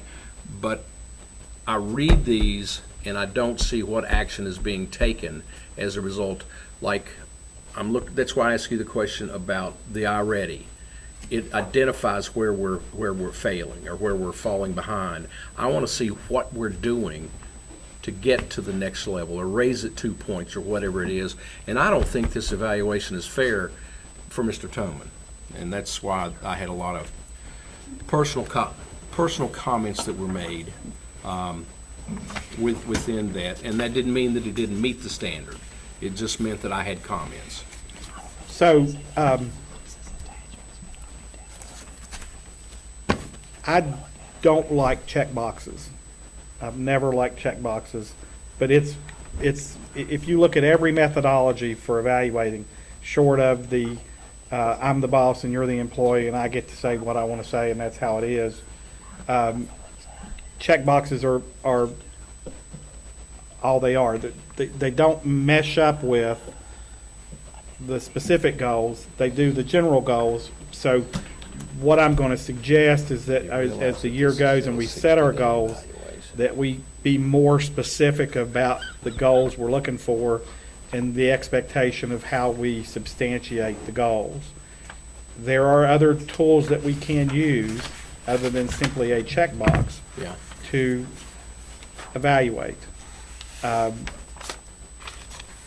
but I read these and I don't see what action is being taken as a result. Like, that's why I ask you the question about the iReady. It identifies where we're failing or where we're falling behind. I want to see what we're doing to get to the next level or raise it 2 points or whatever it is. And I don't think this evaluation is fair for Mr. Toman. And that's why I had a lot of personal comments that were made within that. And that didn't mean that it didn't meet the standard. It just meant that I had comments. So, I don't like check boxes. I've never liked check boxes, but it's if you look at every methodology for evaluating, short of the I'm the boss and you're the employee and I get to say what I want to say and that's how it is. Check boxes are all they are. They don't mesh up with the specific goals. They do the general goals. So what I'm going to suggest is that as the year goes and we set our goals, that we be more specific about the goals we're looking for and the expectation of how we substantiate the goals. There are other tools that we can use other than simply a checkbox to evaluate. I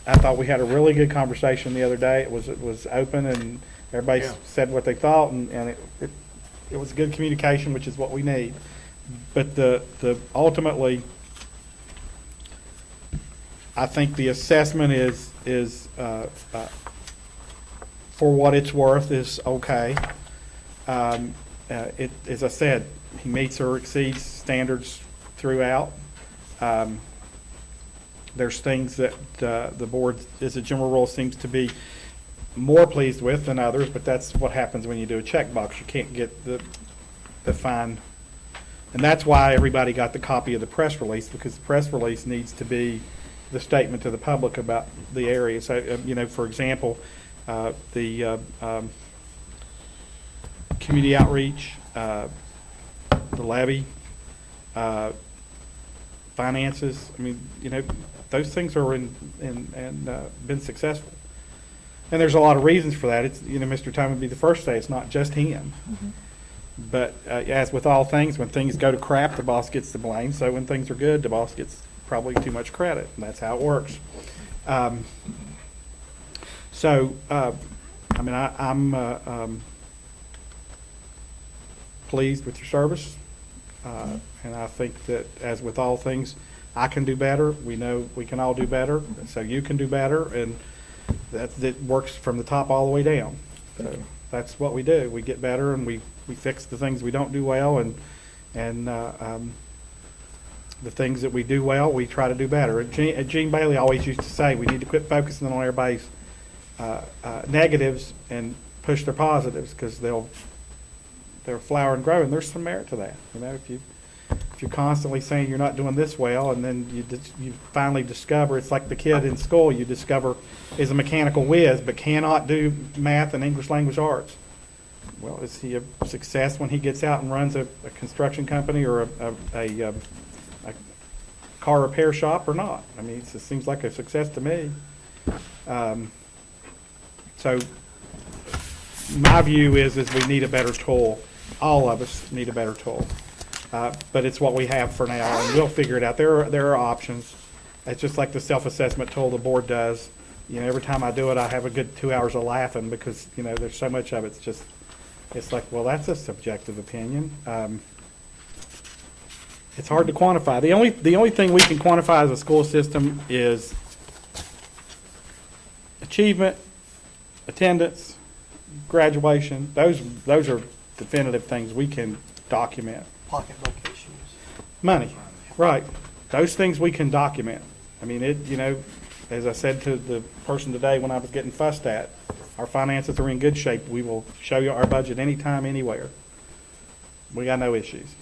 thought we had a really good conversation the other day. It was open and everybody said what they thought, and it was good communication, which is what we need. But the ultimately, I think the assessment is for what it's worth is okay. As I said, he meets or exceeds standards throughout. There's things that the board, as a general rule, seems to be more pleased with than others, but that's what happens when you do a checkbox. You can't get the fine. And that's why everybody got the copy of the press release, because the press release needs to be the statement to the public about the area. So, for example, the community outreach, the levy, finances. I mean, those things are been successful. And there's a lot of reasons for that. It's, Mr. Tom would be the first to say it's not just him. Mm-hmm. But as with all things, when things go to crap, the boss gets the blame. So when things are good, the boss gets probably too much credit, and that's how it works. I'm pleased with your service, and I think that, as with all things, I can do better. We know we can all do better, so you can do better, and that works from the top all the way down. So that's what we do. We get better, and we fix the things we don't do well, and the things that we do well, we try to do better. Gene Bailey always used to say we need to quit focusing on everybody's negatives and push their positives, because they'll flower and grow, and there's some merit to that. If you're constantly saying you're not doing this well, and then you finally discover, it's like the kid in school you discover is a mechanical whiz but cannot do math and English language arts. Well, is he a success when he gets out and runs a construction company or a car repair shop or not. I mean, it seems like a success to me. So my view is we need a better tool. All of us need a better tool. But it's what we have for now, and we'll figure it out. There are options. It's just like the self-assessment tool the board does. You know, every time I do it, I have a good 2 hours of laughing because, you know, there's so much of it's like, well, that's a subjective opinion. It's hard to quantify. The only thing we can quantify as a school system is achievement, attendance, graduation. Those are definitive things we can document. Pocketbook issues. Money, right. Those things we can document. I mean, you know, as I said to the person today when I was getting fussed at, our finances are in good shape. We will show you our budget anytime, anywhere. We got no issues.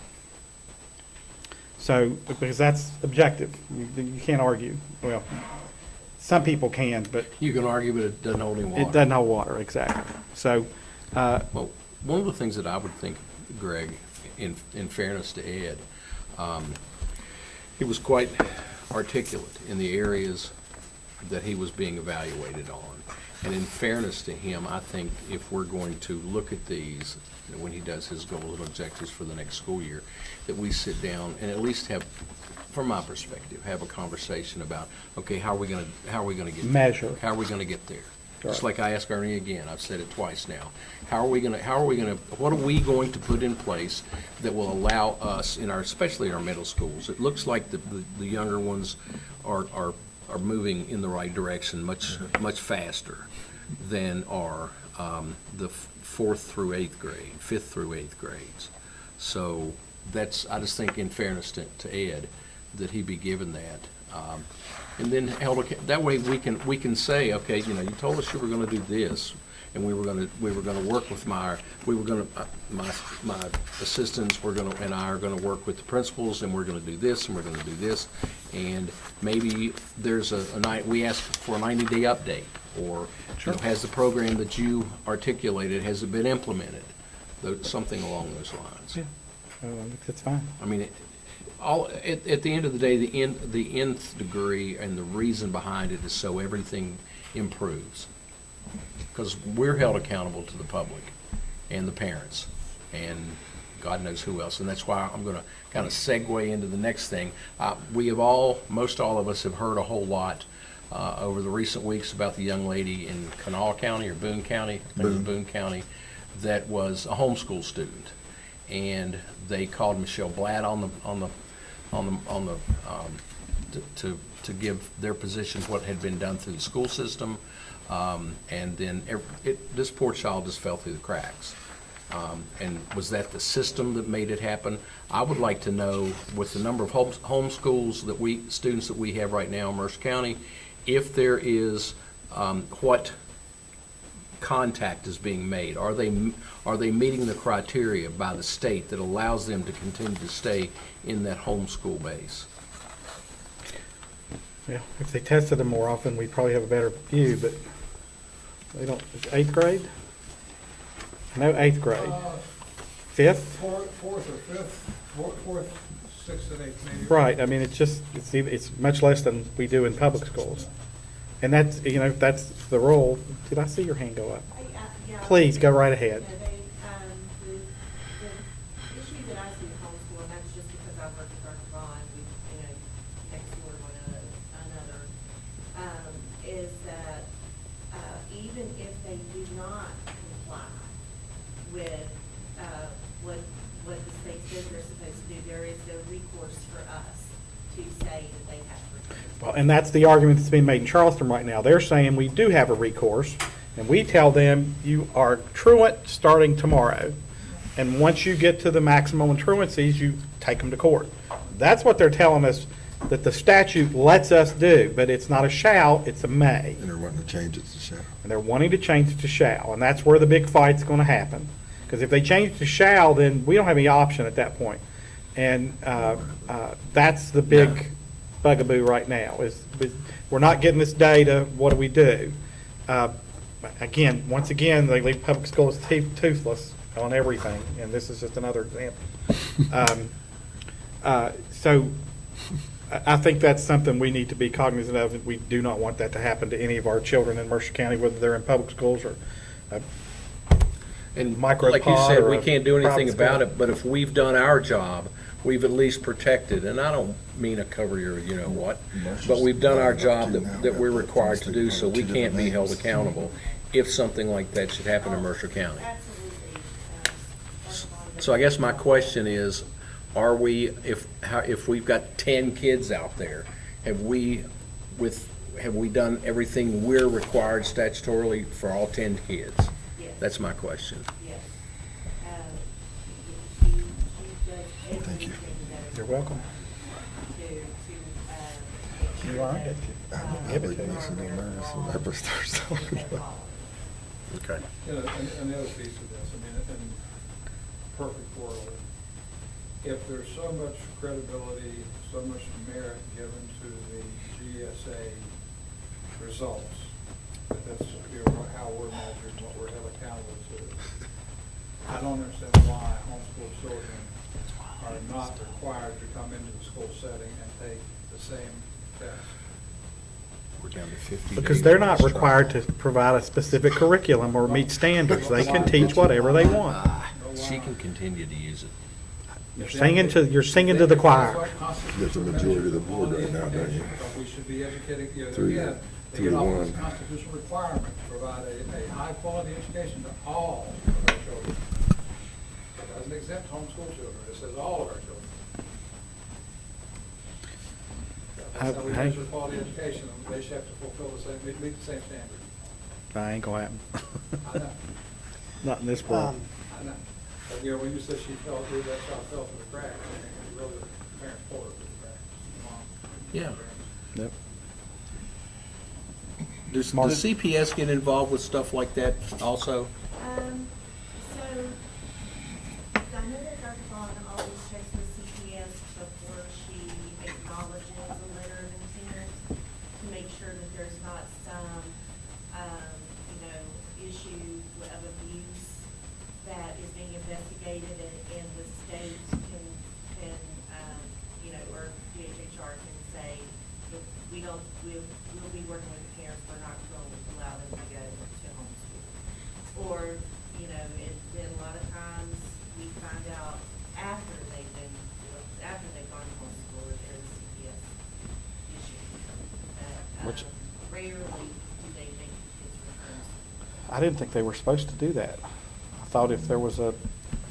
So, because that's objective. You can't argue. Well, some people can, but You can argue, but it doesn't hold any water. it doesn't hold water, exactly. So, Well, one of the things that I would think, Greg, in fairness to Ed, he was quite articulate in the areas that he was being evaluated on. And in fairness to him, I think if we're going to look at these, when he does his goals and objectives for the next school year, that we sit down and at least have, from my perspective, have a conversation about, okay, how are we gonna get there? Measure. How are we gonna get there? Just Right. like I asked Ernie again, I've said it twice now. What are we going to put in place that will allow us, especially in our middle schools? It looks like the younger ones are moving in the right direction much faster than are the fifth through eighth grades. So I just think in fairness to Ed, that he be given that. And then that way we can say, okay, you know, you told us you were going to do this, and we were going to work with my assistants and I are going to work with the principals, and we're going to do this and we're going to do this, and maybe there's we ask for a 90-day update, or Sure. has the program that you articulated, has it been implemented? Something along those lines. yeah, I think that's fine. I mean, at the end of the day, the nth degree and the reason behind it is so everything improves. Because we're held accountable to the public and the parents and God knows who else. And that's why I'm going to kind of segue into the next thing. Most all of us have heard a whole lot over the recent weeks about the young lady in Kanawha County or Boone County, I think it was Boone County, that was a homeschool student. And they called Michelle Blatt to give their position what had been done through the school system, and then this poor child just fell through the cracks. And was that the system that made it happen? I would like to know, with the number of homeschools students that we have right now in Mercer County, if there is what contact is being made. Are they meeting the criteria by the state that allows them to continue to stay in that homeschool base? Yeah, if they tested them more often, we'd probably have a better view, but they don't. Eighth grade? No, eighth grade. Fifth? Fourth or fifth, fourth, sixth, and eighth, maybe. Right, I mean, it's much less than we do in public schools. And that's, you know, that's the role. Did I see your hand go up? Yeah. Please, go right ahead. Yeah, the issue that I see in homeschool, and that's just because I've worked with Dr. Vaughn, next door to one another, is that even if they do not comply with what the state says they're supposed to do, there is no recourse for us to say that they have to return. Well, and that's the argument that's being made in Charleston right now. They're saying we do have a recourse, and we tell them you are truant starting tomorrow, and once you get to the maximum truancies, you take them to court. That's what they're telling us that the statute lets us do, but it's not a shall, it's a may. And they're wanting to change it to shall. And they're wanting to change it to shall, and that's where the big fight's going to happen. Because if they change it to shall, then we don't have any option at that point. And that's the big bugaboo right now, is we're not getting this data, what do we do? Once again, they leave public schools toothless on everything, and this is just another example. So I think that's something we need to be cognizant of, that we do not want that to happen to any of our children in Mercer County, whether they're in public schools or And micro like you pod said, or we a can't do anything private about school. it, but if we've done our job, we've at least protected, and I don't mean to cover your, you know what, but we've done our job that we're required to do, so we can't be held accountable if something like that should happen in Mercer County. Absolutely. So I guess my question is, are we, if we've got 10 kids out there, have we done everything we're required statutorily for all 10 kids? Yes. That's my question. Yes. She does Thank you. everything that is You're welcome. to You are, make good. sure I'm not that, really listening to Mercer, so everybody starts talking that about it. Okay. You know, and the other piece of this, I mean, in a perfect world, if there's so much credibility, so much merit given to the GSA results, that's, you know, how we're measured, what we're held accountable to. I don't understand why homeschool children are not required to come into the school setting and take the same test. We're down to 50. Because they're not required to provide a specific curriculum or meet standards. They can teach whatever they want. She can continue to use it. You're singing to the choir. That's the majority of the board right now, don't you? We should be educating, you know, 3 again, they to get off 1. this constitutional requirement to provide a high-quality education to all of our children. It doesn't exempt homeschool children, it says all of our children. That's how we Hey. measure quality education, and they should have to fulfill the same, meet the same standard. That ain't gonna happen. I know, Not in this world. I know. But, you know, when you said she fell through, that child fell through the cracks, I mean, it's really the parents pulled her through the cracks. Mom. Yeah. Yep. Does Mark? CPS get involved with stuff like that also? So, I know that Dr. Vaughn always checks with CPS before she acknowledges a letter of intent to make sure that there's not some, issue of abuse that is being investigated and the state can, or DHHR can say, if we don't, we'll be working with the parents, we're not going to allow them to go to homeschool. Or, and then a lot of times we find out after they've gone to homeschool that there's a CPS issue. Which- Rarely do they make the kids return. I didn't think they were supposed to do that. I thought if there was a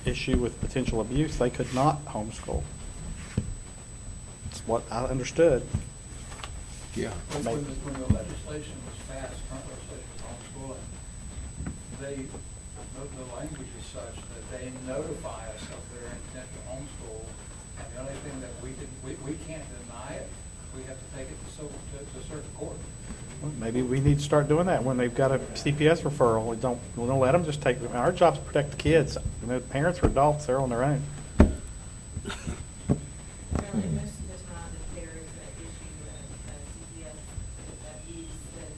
issue with potential abuse, they could not homeschool. It's what I understood. Yeah. When the legislation was passed, current legislation was homeschooling, the language is such that they notify us of their intent to homeschool, and the only thing that we can't deny it, we have to take it to circuit court. Well, maybe we need to start doing that when they've got a CPS referral. We don't let them just take, our job's to protect the kids. The parents are adults, they're on their own. Well, and most of the time, if there is an issue of CPS abuse, then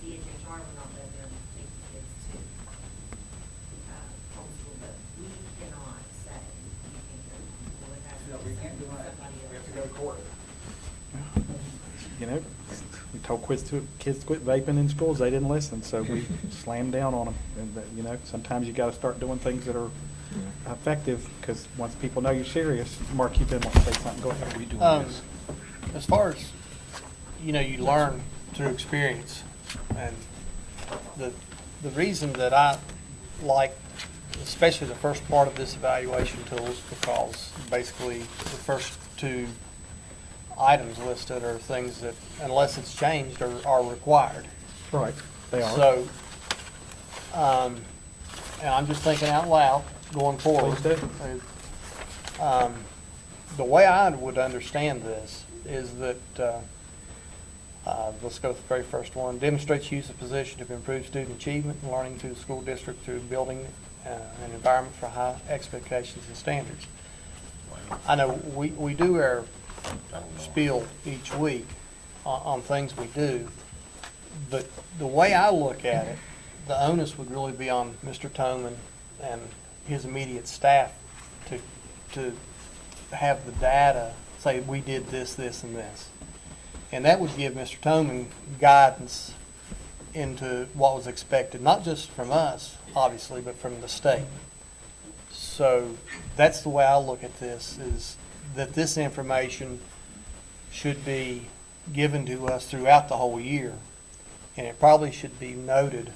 DHHR will not let them take the kids to homeschool, but we cannot say you can go to homeschool. It has to No, be we can't do somebody that. We have else. to go to court. We told kids to quit vaping in schools, they didn't listen, so we slammed down on them. And, sometimes you gotta start doing things that are effective, because once people know you're serious. Mark, you didn't want to say something, go ahead. We doing this? As far as, you learn through experience, and the reason that I like, especially the first part of this evaluation tool, is because basically the first two items listed are things that, unless it's changed, are required. Right, they are. So, and I'm just thinking out loud going forward. Please do. The way I would understand this is that, let's go with the very first one, demonstrates use of position to improve student achievement and learning through the school district through building an environment for high expectations and standards. I know we do our spiel each week on things we do, but the way I look at it, the onus would really be on Mr. Toman and his immediate staff to have the data say, we did this, this, and this. And that would give Mr. Toman guidance into what was expected, not just from us, obviously, but from the state. So that's the way I look at this, is that this information should be given to us throughout the whole year. And it probably should be noted,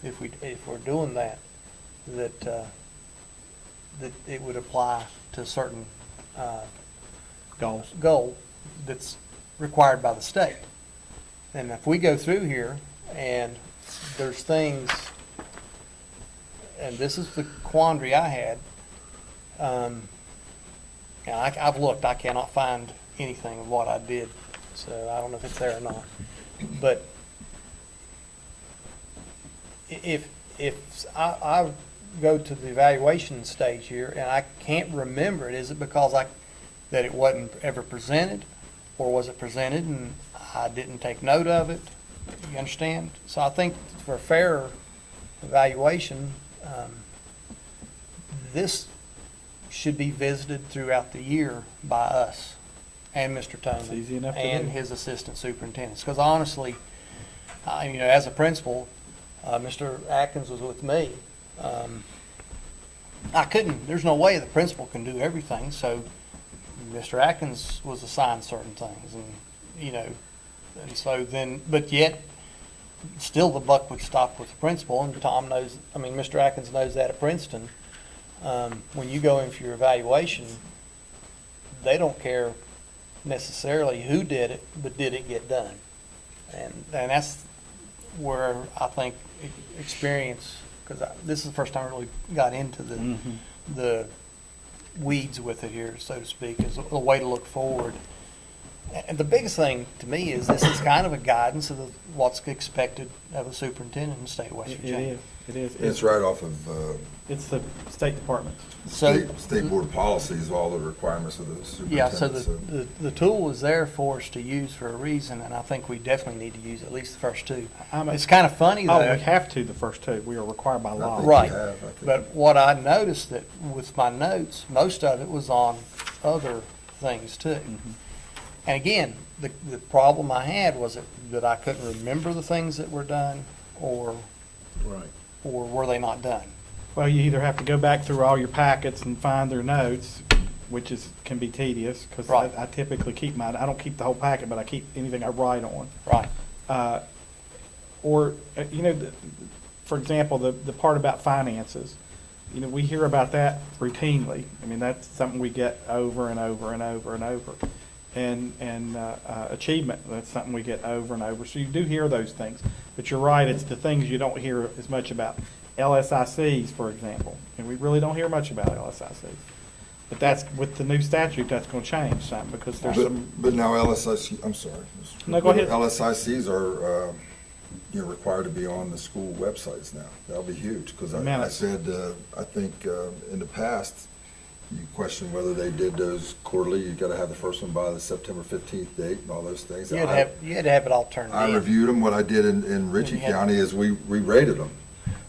if we're doing that, that it would apply to a certain goal that's required by the state. And if we go through here and there's things, and this is the quandary I had, and I've looked, I cannot find anything of what I did, so I don't know if it's there or not. But if I go to the evaluation stage here and I can't remember it, is it because that it wasn't ever presented, or was it presented and I didn't take note of it? You understand? So I think for a fair evaluation, this should be visited throughout the year by us and Mr. It's easy Toman enough to and do. his assistant superintendents. Because honestly, as a principal, Mr. Atkins was with me. There's no way the principal can do everything, so Mr. Atkins was assigned certain things, and so then, but yet, still the buck would stop with the principal, and Mr. Atkins knows that at Princeton. When you go in for your evaluation, they don't care necessarily who did it, but did it get done? And that's where I think experience, because this is the first time I really got into the weeds with it here, so to speak, is a way to look forward. And the biggest thing to me is this is kind of a guidance of what's expected of a superintendent in the state of West Virginia. It is. It's right off of It's the State Department. state board policies, all the requirements of the Yeah, so superintendent. the tool is there for us to use for a reason, and I think we definitely need to use at least the first two. It's kind of funny, Oh, we though. have to, the first two. We are required by I law. think Right. you have, I think. But what I noticed that with my notes, most of it was on other things too. And again, the problem I had was that I couldn't remember the things that were done, or Right. were they not done? Well, you either have to go back through all your packets and find their notes, which can be tedious, because Right. I typically keep I don't keep the whole packet, but I keep anything I write on. Right. Or, for example, the part about finances, we hear about that routinely. I mean, that's something we get over and over and over and over. And achievement, that's something we get over and over. So you do hear those things. But you're right, it's the things you don't hear as much about. LSICs, for example, and we really don't hear much about LSICs. But that's, with the new statute, that's going to change some, because there's some. But now LSIC, I'm sorry. No, go ahead. LSICs are, required to be on the school websites now. That'll be huge, because Man, I said, I think in the past, you question whether they did those quarterly. You got to have the first one by the September 15th date and all those things. You had to have it all turned I in. reviewed them. What I did in Ritchie You had- County is we rated them.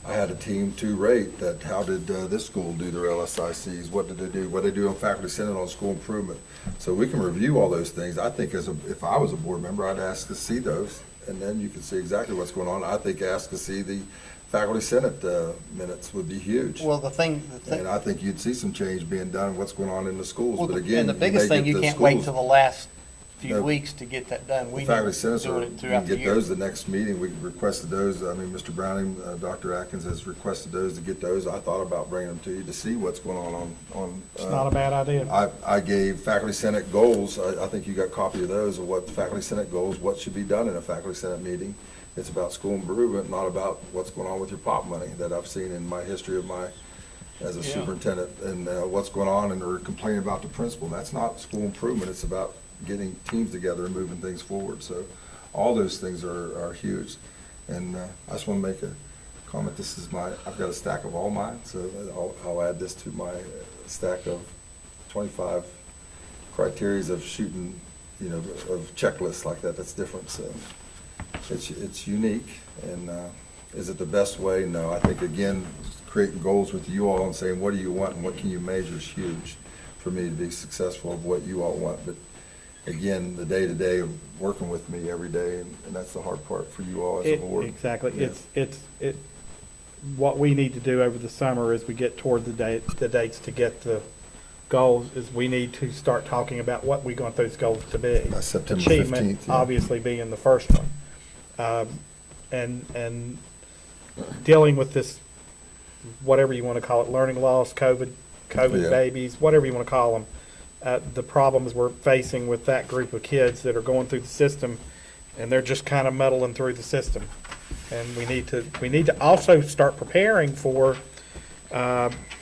I had a team to rate that. How did this school do their LSICs? What did they do? What did they do on faculty senate on school improvement? So we can review all those things. I think if I was a board member, I'd ask to see those, and then you can see exactly what's going on. I think ask to see the faculty senate minutes would be huge. Well, And I think you'd see some change being done, what's going on in the schools. well, But again, and the you biggest may thing, get you the can't wait schools- till the last few No. weeks to get that done. The We faculty need to senates do are, it we throughout can the get year. those the next meeting. We requested those. I mean, Mr. Browning, Dr. Atkins has requested those to get those. I thought about bringing them to you to see what's going on. It's not a bad idea. I gave faculty senate goals. I think you got a copy of those, of what faculty senate goals, what should be done in a faculty senate meeting. It's about school improvement, not about what's going on with your pop money that I've seen in my history of as a Yeah. superintendent, and what's going on, and they're complaining about the principal. That's not school improvement. It's about getting teams together and moving things forward. So all those things are huge. And I just want to make a comment. I've got a stack of all mine, so I'll add this to my stack of 25 criterias of shooting, of checklists like that. That's different. So it's unique. And is it the best way? No. I think, again, creating goals with you all and saying, what do you want and what can you measure is huge for me to be successful of what you all want. But again, the day-to-day of working with me every day, and that's the hard part for you all as a board. Exactly. Yeah. What we need to do over the summer as we get toward the dates to get the goals is we need to start talking about what we want those goals to be. By September Achievement, 15th, yeah. obviously being the first one. And dealing with this, whatever you want to call it, learning loss, COVID Yeah. babies, whatever you want to call them, the problems we're facing with that group of kids that are going through the system, and they're just kind of muddling through the system. And we need to also start preparing for,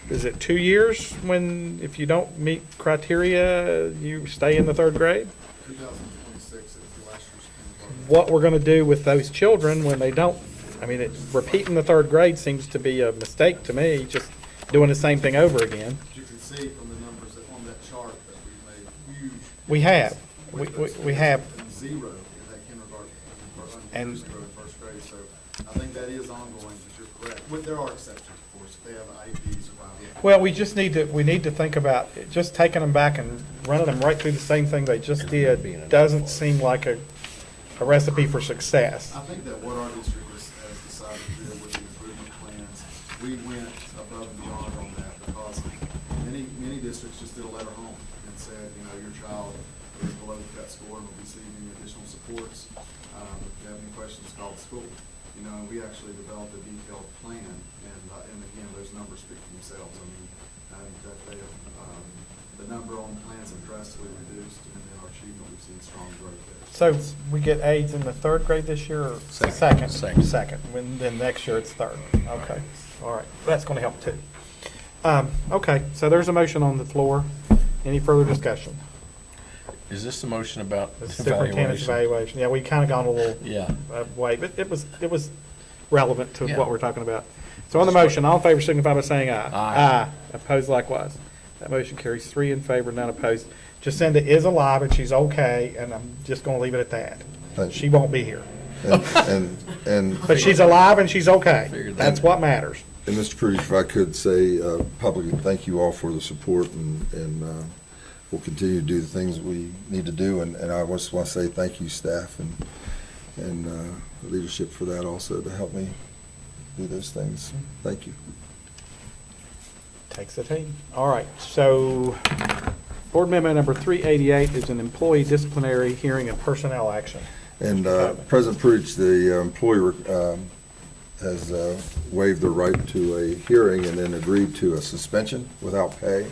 is it 2 years when, if you don't meet criteria, you stay in the third grade? 2026 is the last year's kindergarten. What we're going to do with those children when they don't, I mean, repeating the third grade seems to be a mistake to me, just doing the same thing over again. As you can see from the numbers on that chart that we've made huge. We have. with those We kids have. and zero in that kindergarten, And- zero in first grade, so I think that is ongoing, but you're correct. There are exceptions, of course, if they have IEPs or whatever. Well, we need to think about, just taking them back and running them right through the same thing they just did doesn't seem like a recipe for success. I think that what our district has decided to do with the improvement plans, we went above and beyond on that because many districts just did a letter home and said, you know, your child is below the cut score and will be receiving additional supports. If you have any questions, call the school. You know, we actually developed a detailed plan and again, those numbers speak for themselves. I mean, that they have, the number on plans have drastically reduced and in our achievement, we've seen strong growth there. So we get aides in the third grade this year or Second. Second. Then next year it's third. Okay. All right. That's going to help too. Okay. So there's a motion on the floor. Any further discussion? Is this the motion about The superintendent's evaluation. Yeah, we kind of gone a little Yeah. way, but it was relevant to Yeah. what we're talking about. So on the motion, all in favor signify by saying aye. Aye. Opposed likewise. That motion carries 3 in favor, none opposed. Jacinda is alive and she's okay, and I'm just going to leave it at that. Thank She you. won't be here. And But she's alive and she's okay. Figured that. That's what matters. And Mr. Cruz, if I could say publicly, thank you all for the support, and we'll continue to do the things we need to do. And I just want to say thank you, staff and the leadership for that also, to help me do those things. Thank you. Takes a team. All right, so board memo number 388 is an employee disciplinary hearing and personnel action. And President Pruitt, the employer has waived the right to a hearing and then agreed to a suspension without pay,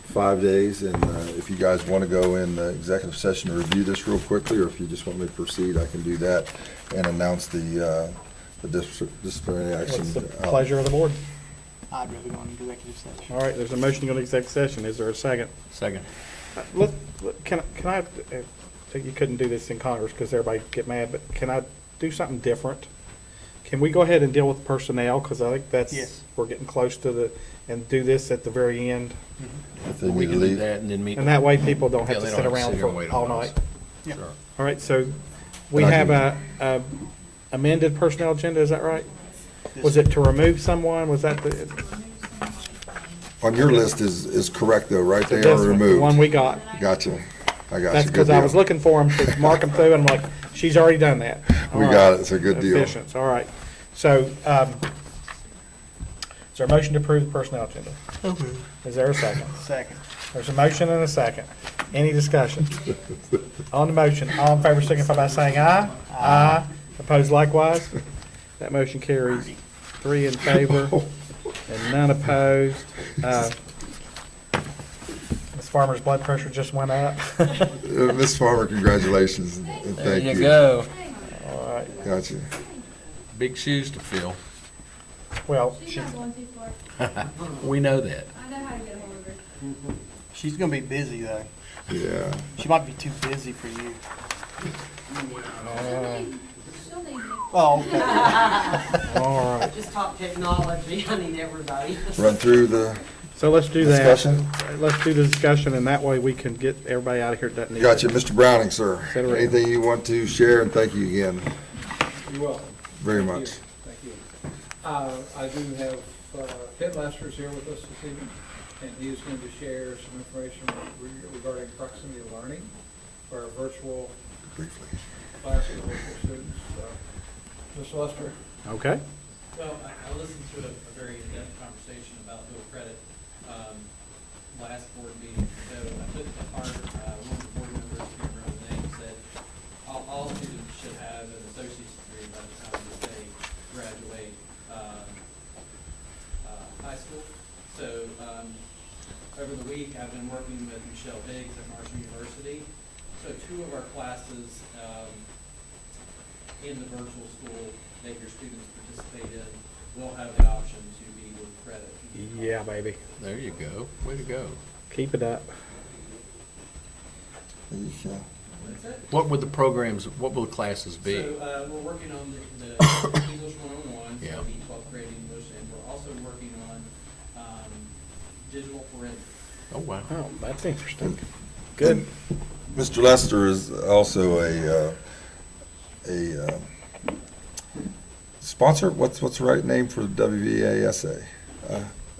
5 days. And if you guys want to go in executive session to review this real quickly, or if you just want me to proceed, I can do that and announce the disciplinary action. What's the pleasure of the board? I'd rather go into executive session. All right, there's a motion to go to executive session. Is there a second? Second. Can I, you couldn't do this in Congress because everybody get mad, but can I do something different? Can we go ahead and deal with personnel? Because I think that's, Yes. we're getting close to and do this at the very end. If they We need to can do leave. that and then meet. And that way people don't have Yeah, to they sit don't have to around sit here and for wait all on us. night. Yeah. Sure. All right, so we And I have can- a amended personnel agenda, is that right? Was it to remove someone? Was that the? On your list is correct though, right? They this are one, the removed. one we got. Gotcha. I got you. That's Good because I deal. was looking for them to mark them through, and I'm like, she's already done that. All We right. got it. It's a good deal. Efficient, all right. So, is there a motion to approve the personnel agenda? Is there a second? Second. There's a motion and a second. Any discussion? On the motion, all in favor signify by saying aye. Aye. Opposed likewise? That motion carries 3 in favor and none opposed. Ms. Farmer's blood pressure just went up. Ms. Farmer, congratulations and There thank you. you go. All right, Gotcha. Big shoes to fill. well, She's not going too far. We know that. I know how to get a hold of her. She's gonna be busy though. Yeah. She might be too busy for you. She'll need me. Oh, okay. all right. Just talk technology, I need everybody. Run through the So let's do that. discussion. Let's do the discussion, and that way we can get everybody out of here that doesn't need Gotcha. to. Mr. Browning, sir. Set it right. Anything you want to share? And thank you again You're welcome. very Thank much. you. Thank you. I do have Ted Lester's here with us this evening, and he is going to share some information regarding proximity learning. for our virtual Briefly. class for virtual students. Ms. Lester? Okay. Well, I listened to a very in-depth conversation about dual credit last board meeting. So I took it to heart, one of the board members came around the name said, all students should have an associate's degree by the time that they graduate high school. So over the week, I've been working with Michelle Biggs at Mercer University. So 2 of our classes in the virtual school that your students participate in will have the option to be with credit. Yeah, baby. There you go. Way to go. Keep it up. Yeah. That's it. What would the programs, what will the classes be? So we're working on the English 101, Yeah. so the 12th grade English, and we're also working on digital forensics. Oh, wow. Oh, that's interesting. Good. Mr. Lester is also a sponsor. What's the right name for WVASA?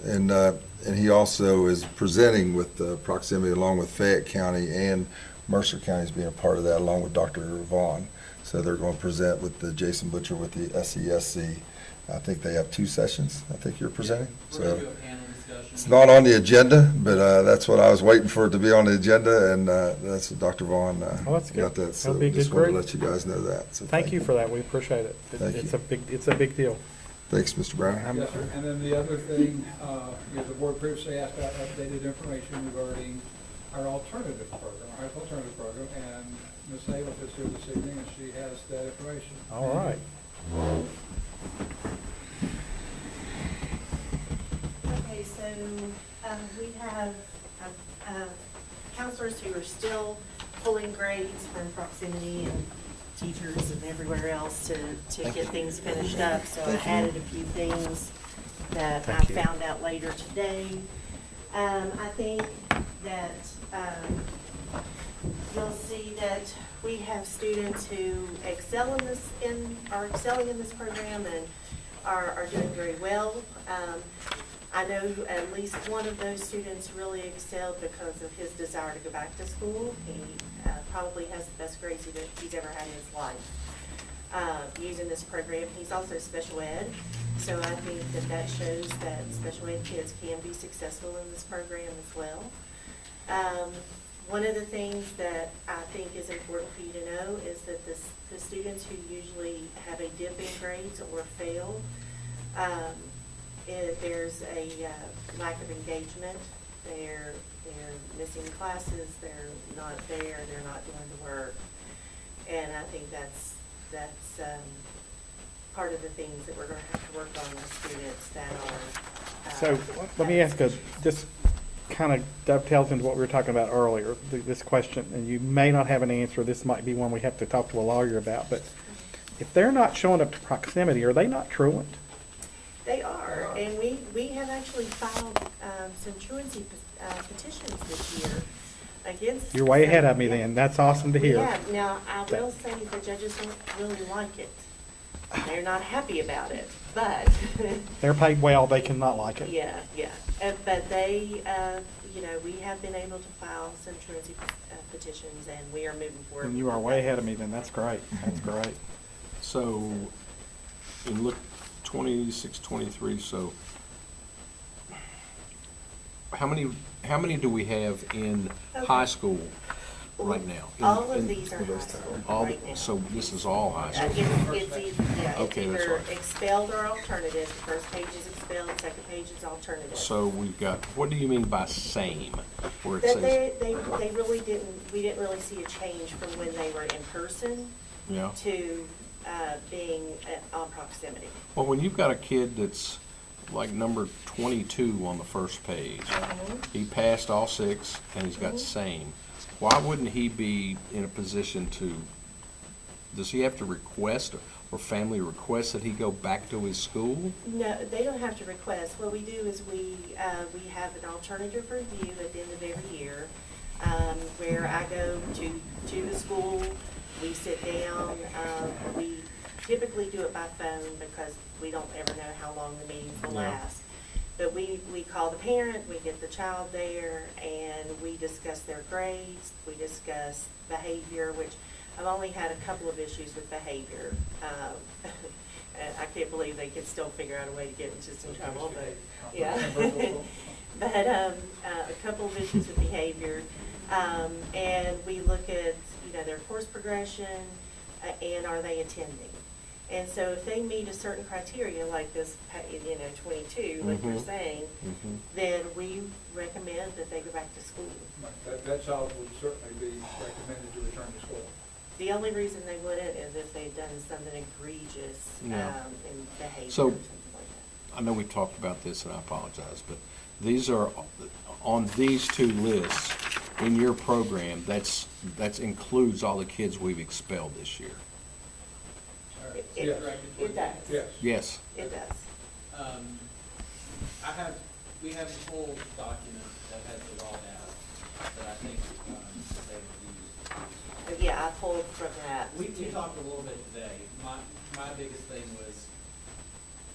And he also is presenting with proximity along with Fayette County, and Mercer County is being a part of that along with Dr. Vaughn. So they're going to present with Jason Butcher with the SESC. I think they have 2 sessions. I think you're presenting. We're going to do So a panel discussion. it's not on the agenda, but that's what I was waiting for it to be on the agenda, and that's what Dr. Vaughn Oh, that's good. got that. So That'll be a just good wanted to group. let you guys know that. So Thank you for that. We appreciate it. Thank It's you. it's a big deal. Thanks, Mr. Brown. Yes, sir. And then the other thing, the board previously asked about updated information regarding our alternative program, our alternative program, and Ms. Ailiff is here this evening, and she has that information. All right. Okay, so we have counselors who are still pulling grades from proximity and teachers and everywhere else to get things finished up. So I added a few things that I Thank you. found out later today. I think that you'll see that we have students who excel in this, are excelling in this program and are doing very well. I know at least one of those students really excelled because of his desire to go back to school. He probably has the best grades he's ever had in his life using this program. He's also special ed, so I think that shows that special ed kids can be successful in this program as well. One of the things that I think is important for you to know is that the students who usually have a dip in grades or fail, there's a lack of engagement. They're missing classes. They're not there. They're not doing the work. And I think that's part of the things that we're going to have to work on with students that are. So let me ask just kind of dovetails into what we were talking about earlier, this question, and you may not have an answer. This might be one we have to talk to a lawyer about, but if they're not showing up to proximity, are they not truant? They are, and we have actually filed some truancy petitions this year against. You're way ahead of me then. That's awesome to hear. Yeah, now, I will say the judges don't really like it. They're not happy about it, but. They're paid well, they cannot like it. Yeah. But they, we have been able to file some truancy petitions, and we are moving forward. And you are way ahead of me then. That's great. That's great. So, in look 26, 23, so how many do we have in high school right now? All of these are high school All, right now. so this is all high school? It's Okay, that's either right. expelled or alternative. The first page is expelled, second page is alternative. So we've got, what do you mean by same? Where it That says, they really we didn't really see a change from when they were in person yeah. to being on proximity. Well, when you've got a kid that's like number 22 on the first page, he passed all 6 and he's got same. Why wouldn't he be in a position to, does he have to request or family request that he go back to his school? No, they don't have to request. What we do is we have an alternative review at the end of every year, where I go to the school, we sit down, we typically do it by phone because we don't ever know how long the meetings will Yeah. last. But we call the parent, we get the child there, and we discuss their grades, we discuss behavior, which I've only had a couple of issues with behavior. And I can't believe they could still figure out a way to get into some trouble, but, yeah. But a couple of issues with behavior. And we look at, their course progression, and are they attending? And so if they meet a certain criteria, like this, 22, like you're saying, then we recommend that they go back to school. That child would certainly be recommended to return to school. The only reason they wouldn't is if they've done something egregious Yeah. in behavior So- or something like that. I know we talked about this, and I apologize, but these are, on these two lists, in your program, that's includes all the kids we've expelled this year. It does. Yes. Yes. It does. We have a whole document that has the raw data that I think they have used. But yeah, I pulled from that. We talked a little bit today. My biggest thing was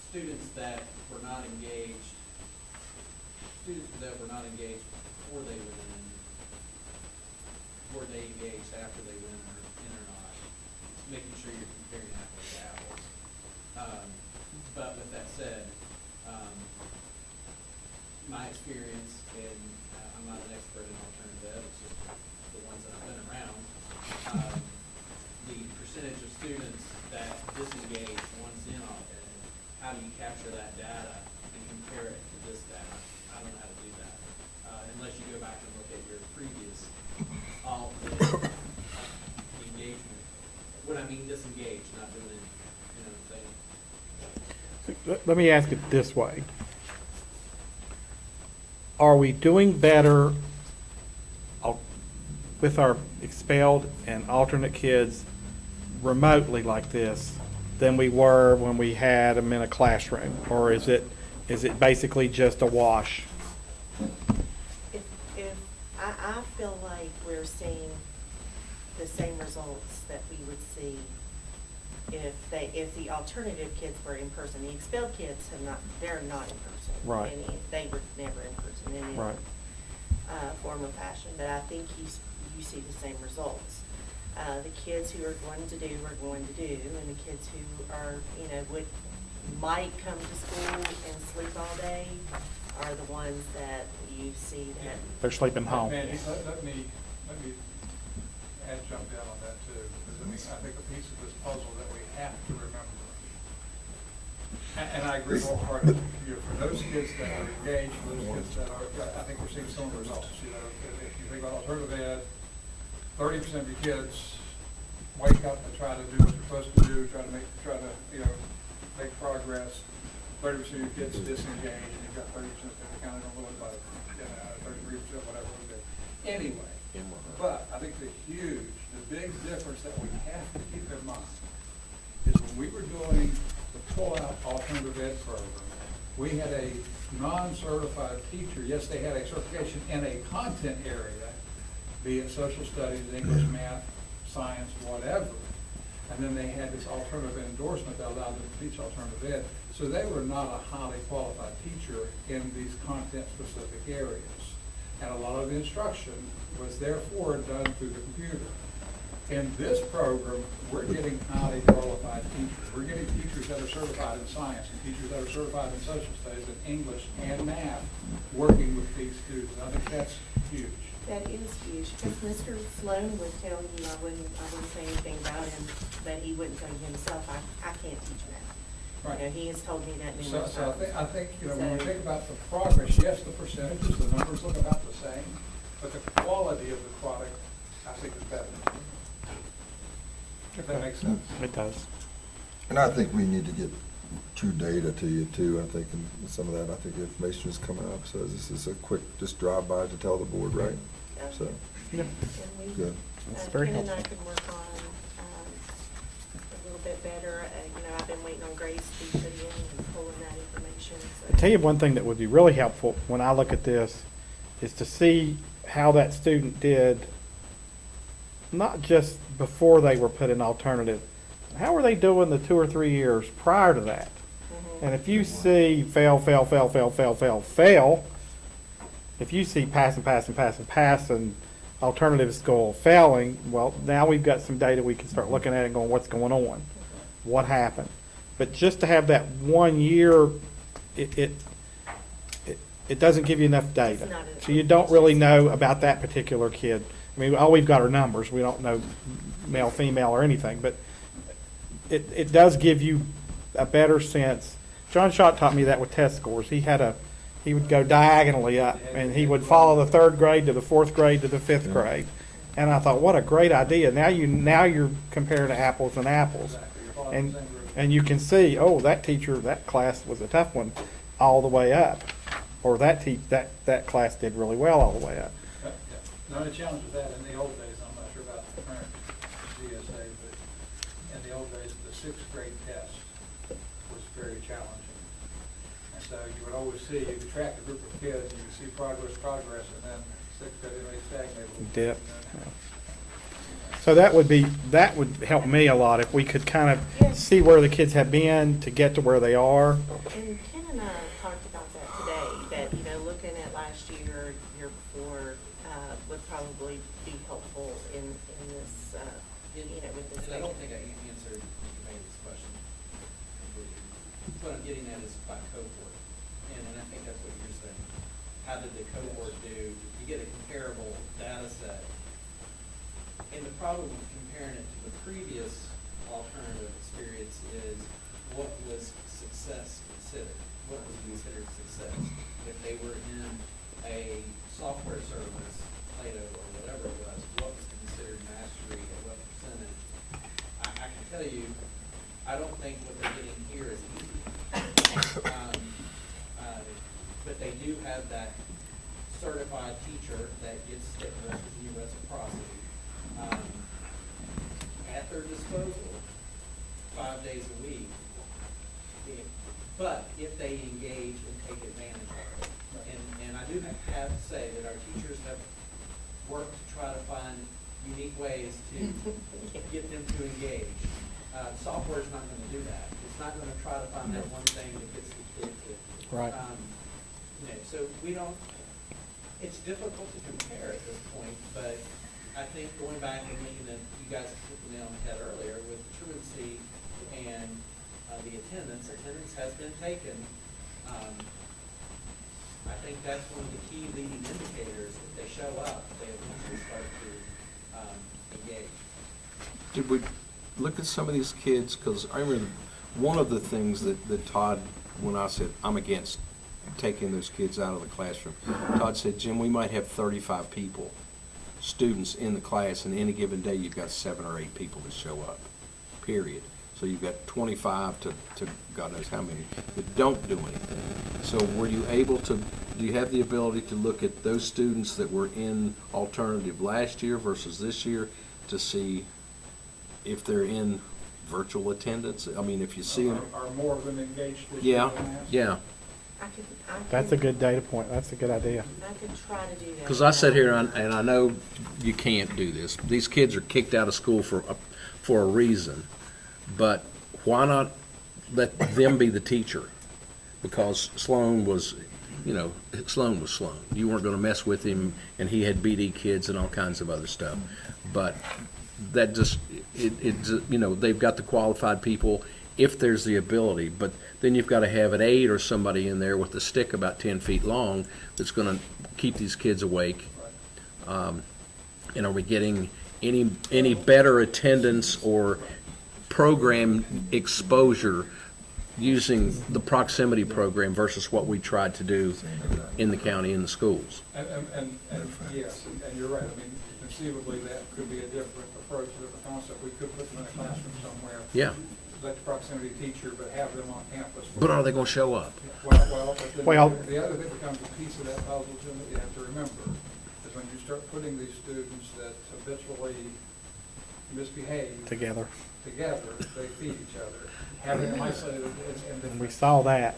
students that were not engaged before they went in, before they engaged after they went in or not, making sure you're comparing apples to apples. But with that said, my experience in, I'm not an expert in alternative ed, it's just the ones that I've been around, the percentage of students that disengage once in on it, how do you capture that data and compare it to this data? I don't know how to do that, unless you go back and look at your previous engagement. When I mean disengage, not doing it, you know what I'm saying? Let me ask it this way. Are we doing better with our expelled and alternate kids remotely like this than we were when we had them in a classroom? Or is it basically just a wash? I feel like we're seeing the same results that we would see if the alternative kids were in person. The expelled kids they're not in person. Right. They were never in person in any Right. form or fashion, but I think you see the same results. The kids who are going to do are going to do, and the kids who are, might come to school and sleep all day are the ones that you see that. They're sleeping home. Mandy, let me jump in on that too, because I think a piece of this puzzle that we have to remember. And I agree wholeheartedly with you. For those kids that are engaged, for those kids that are, I think we're seeing some results. If you think about alternative ed, 30% of your kids wake up and try to do what they're supposed to do, try to make progress. 30% of your kids disengage, and you've got 30% that are kind of a little bit, 33%, whatever it would be. Anyway, but I think the big difference that we have to keep in mind is when we were doing the pull-out alternative ed program, we had a non-certified teacher. Yes, they had a certification in a content area, be it social studies, English, math, science, whatever. And then they had this alternative ed endorsement that allowed them to teach alternative ed. So they were not a highly qualified teacher in these content-specific areas. And a lot of the instruction was therefore done through the computer. In this program, we're getting highly qualified teachers. We're getting teachers that are certified in science and teachers that are certified in social studies and English and math working with these students. I think that's huge. That is huge, because Mr. Sloan would tell you, I wouldn't say anything about him, but he wouldn't tell you himself, I can't teach math. Right. He has told me that So numerous times. I think, when we think about the progress, yes, the percentages, the numbers look about the same, but the quality of the product, I think, is better. If that makes sense. It does. And I think we need to get true data to you too. I think and some of that, I think information is coming up. So this is a quick, just drive by to tell the board, right? So, Yeah. And we, good. That's very Ken and I helpful. can work on a little bit better. I've been waiting on Grace to be put in and pulling that information. So. I'll tell you one thing that would be really helpful when I look at this is to see how that student did, not just before they were put in alternative. How were they doing the 2 or 3 years prior to that? And if you see fail, fail, fail, fail, fail, fail, fail, if you see pass and pass and pass and pass and alternative school failing, well, now we've got some data we can start looking at and going, what's going on? What happened? But just to have that 1 year, it doesn't give you enough data. It's not a- So you don't really know about that particular kid. I mean, all we've got are numbers. We don't know male, female, or anything, but it does give you a better sense. John Schott taught me that with test scores. He would go diagonally up, and he would follow the third grade to the fourth grade to the fifth grade. And I thought, what a great idea. Now you're comparing apples and apples. And you can see, oh, that class was a tough one all the way up. Or that class did really well all the way up. The only challenge with that in the old days, I'm not sure about the current GSA, but in the old days, the sixth grade test was very challenging. And so you would always see, you could track a group of kids, and you could see progress, and then sixth grade, they stagnated. a little bit, Dip. and then- So that would help me a lot if we could kind of see where the kids have been to get to where they are. And Ken and I talked about that today, that, looking at last year, year before, would probably be helpful in this, with this. And I don't think I answered Amanda question completely. What I'm getting at is by cohort, and I think that's what you're saying. How did the cohort do? You get a comparable data set. And the problem with comparing it to the previous alternative experience is what was success considered? What was considered success? If they were in a software service, Plato or whatever it was, what was considered mastery at what percentage? I can tell you, I don't think what they're getting here is easy. But they do have that certified teacher that gets sticklers with you reciprocity at their disposal 5 days a week. But if they engage and take advantage of it. And I do have to say that our teachers have worked to try to find unique ways to get them to engage. Software is not going to do that. It's not going to try to find that one thing that gets the kid to. Right. So we don't, it's difficult to compare at this point, but I think going back and looking at, you guys hit the nail on the head earlier with truancy and the attendance has been taken. I think that's one of the key leading indicators. If they show up, they eventually start to engage. Did we look at some of these kids? Because I remember one of the things that Todd, when I said, I'm against taking those kids out of the classroom, Todd said, Jim, we might have 35 people, students in the class, and any given day you've got 7 or 8 people that show up, period. So you've got 25 to God knows how many that don't do anything. So were you able to, do you have the ability to look at those students that were in alternative last year versus this year to see if they're in virtual attendance? I mean, if you see them. Are more of them engaged this year Yeah, than last? yeah. That's a good data point. That's a good idea. I could try to do that. Because I sit here and I know you can't do this. These kids are kicked out of school for a reason. But why not let them be the teacher? Because Sloan was Sloan. You weren't going to mess with him, and he had BD kids and all kinds of other stuff. But that just, they've got the qualified people if there's the ability. But then you've got to have an aide or somebody in there with a stick about 10 feet long that's going to keep these kids awake. And are we getting any better attendance or program exposure using the proximity program versus what we tried to do in the county, in the schools? And yes, and you're right. I mean, conceivably, that could be a different approach, a different concept. We could put them in a classroom somewhere. Yeah. Let the proximity teacher, but have them on campus. But are they going to show up? But then Well- the other thing becomes a piece of that puzzle, Jim, that you have to remember, is when you start putting these students that habitually misbehave Together. they feed each other. Having them isolated And we saw that.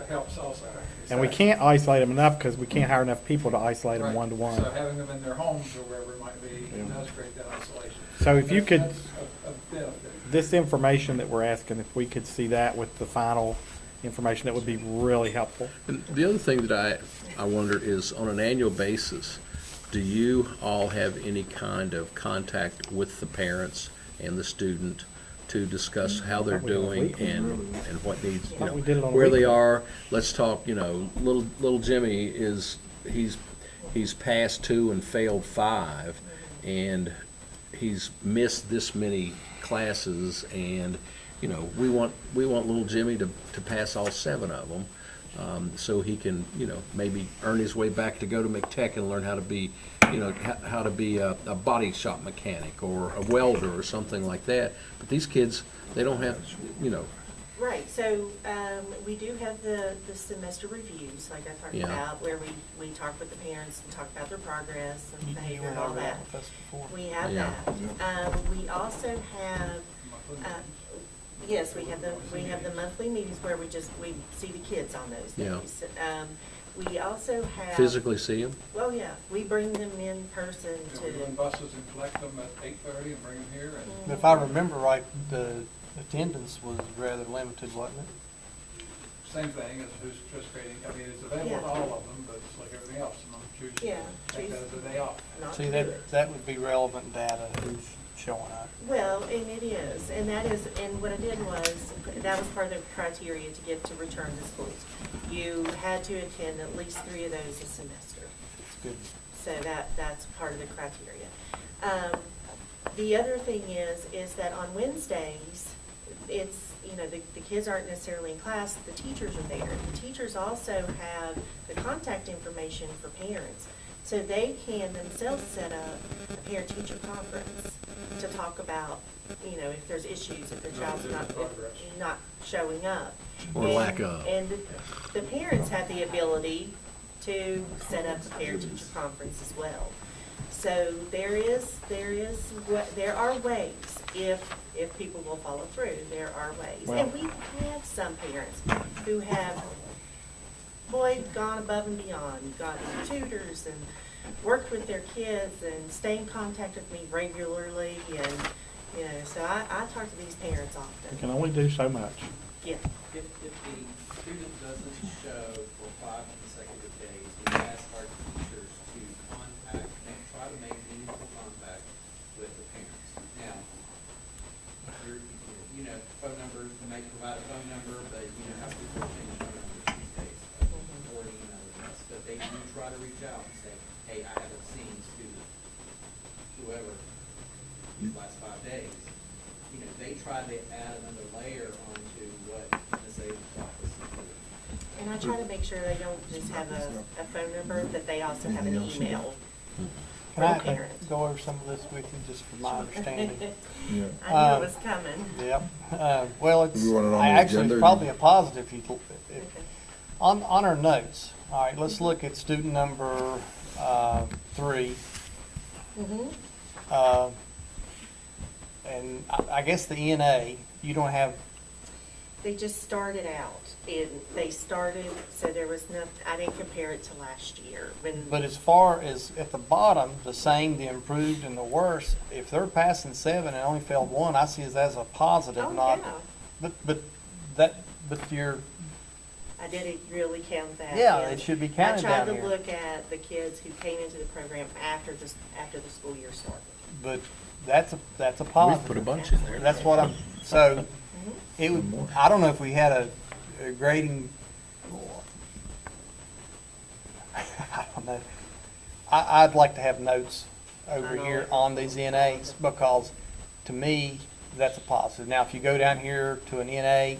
helps also. And we can't isolate them enough because we can't hire enough people to isolate them Right. one-to-one. So having them in their homes or wherever it might be, does create that isolation. So if you could, That's a benefit. this information that we're asking, if we could see that with the final information, that would be really helpful. And the other thing that I wonder is, on an annual basis, do you all have any kind of contact with the parents and the student to discuss how they're Thought we did it doing weekly. and what needs, you know, we did it on a where they weekly. are? Let's talk, you know, little Jimmy he's passed 2 and failed 5, and he's missed this many classes, and, you know, we want little Jimmy to pass all 7 of them, so he can, you know, maybe earn his way back to go to McTech and learn how to be, you know, how to be a body shop mechanic or a welder or something like that. But these kids, they don't have, you know, Right, so, we do have the semester reviews, like I talked Yeah. about, where we talk with the parents and talk about their progress and You behavior went and all over that. with us before. We have Yeah. that. We also have, yes, we have the monthly meetings where we see the kids on those Yeah. days. We also have. physically see them. Well, yeah, we bring them in person We run to, buses and collect them at 8:30 and bring them here, and If I remember right, the attendance was rather limited, wasn't it? same thing as who's participating. I mean, it's available to Yeah. all of them, but it's like everything else, some of them choose to Yeah, take that choose- as a day off. not See, to do it. that would be relevant data, who's showing up. Well, and it is, and that is, and what I did was, that was part of the criteria to get to return to schools. You had to attend at least 3 of those a semester. It's good. So that's part of the criteria. The other thing is that on Wednesdays, it's, you know, the kids aren't necessarily in class, the teachers are there. The teachers also have the contact information for parents. So they can themselves set up a parent-teacher conference to talk about, you know, if there's issues, if their child's not showing up. Or And- lack of. And the parents have the ability to set up a parent-teacher conference as well. So there are ways, if people will follow through, there are ways. Well- And we have some parents who have, boy, gone above and beyond, gotten tutors and worked with their kids and stay in contact with me regularly, and, you know, so I talk to these parents We often. can only do so much. Yeah, If the student doesn't show for 5 consecutive days, we ask our teachers to try to make meaningful contact with the parents. Now, you know, phone numbers, they may provide a phone number, but you know how people change phone numbers these days, or email address. But they do try to reach out and say, hey, I haven't seen student, whoever, these last 5 days. You know, they try to add another layer onto what Ms. Abrams' office is doing. and I try to make sure they don't just have a phone number, that they also have an email. Can I For parents. go over some of this with you, just for my understanding? Yeah. I knew it was coming. Yep. Well, Do we want it on the actually, agenda, it's or- probably a positive if, Okay. on our notes. All right, let's look at student number 3. Mhm. And I guess the ENA, you don't have, They just started out, and they started, so there was no, I didn't compare it to last year, when. but as far as at the bottom, the same, the improved, and the worse, if they're passing 7 and only failed 1, I see it as a positive, Oh, not. yeah. But you're, I didn't really count that. Yeah, in. it should be counted down I tried here. to look at the kids who came into the program after the school year started. but that's a We've positive. put a bunch in there. That's what I'm, so, it would, I don't know if we had a grading, I don't know. I'd like to have notes over here on these NAs, because to me, that's a positive. Now, if you go down here to an NA,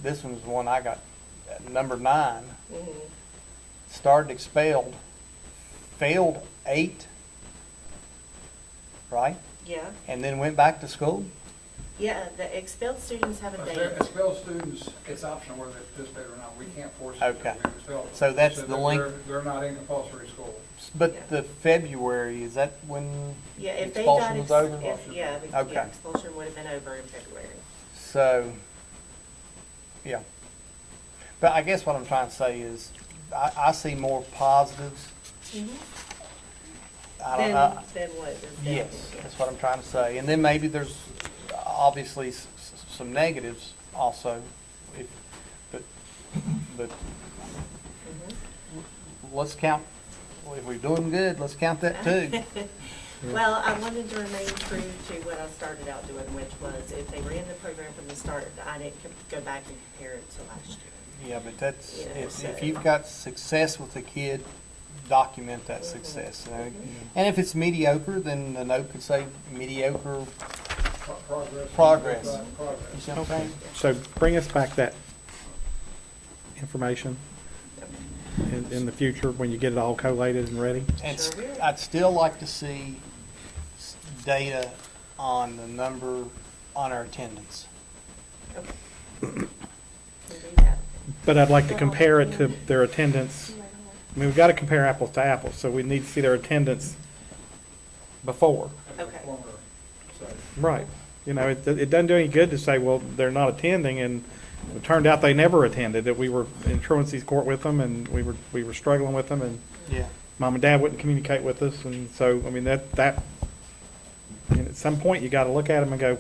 this one's the one I got, number 9, Mhm. started expelled, failed 8, right? Yeah, And then went back to school? yeah, the expelled students have a If they're date. expelled students, it's optional whether they participate or not. We can't force them Okay. to expel them. So that's the they're- link. They're not in compulsory school. Yeah. But the February, is that when Yeah, if they got, expulsion was over? yeah, Okay. expulsion would have been over in February. So, yeah. But I guess what I'm trying to say is, I see more positives. I don't know. Then what is that? Yes, that's what I'm trying to say. And then maybe there's obviously some negatives also but let's count, well, if we're doing good, let's count that too. Well, I wanted to remain true to what I started out doing, which was if they ran the program from the start, I didn't go back and compare it to last year. Yeah, but that's, Yeah, if so- you've got success with a kid, document that success. You know? And if it's mediocre, then the note could say mediocre progress. You see what I'm saying? So bring us back that information in the future when you get it all collated and ready. And Sure will. I'd still like to see data on the number, on our attendance. Okay. We'll do that. But I'd like to compare it to their attendance. I mean, we've got to compare apples to apples, so we need to see their attendance before. Okay. Right. You know, it doesn't do any good to say, well, they're not attending, and it turned out they never attended, that we were in truancy's court with them, and we were struggling with them, and Yeah. mom and dad wouldn't communicate with us, and so, I mean, and at some point, you got to look at them and go,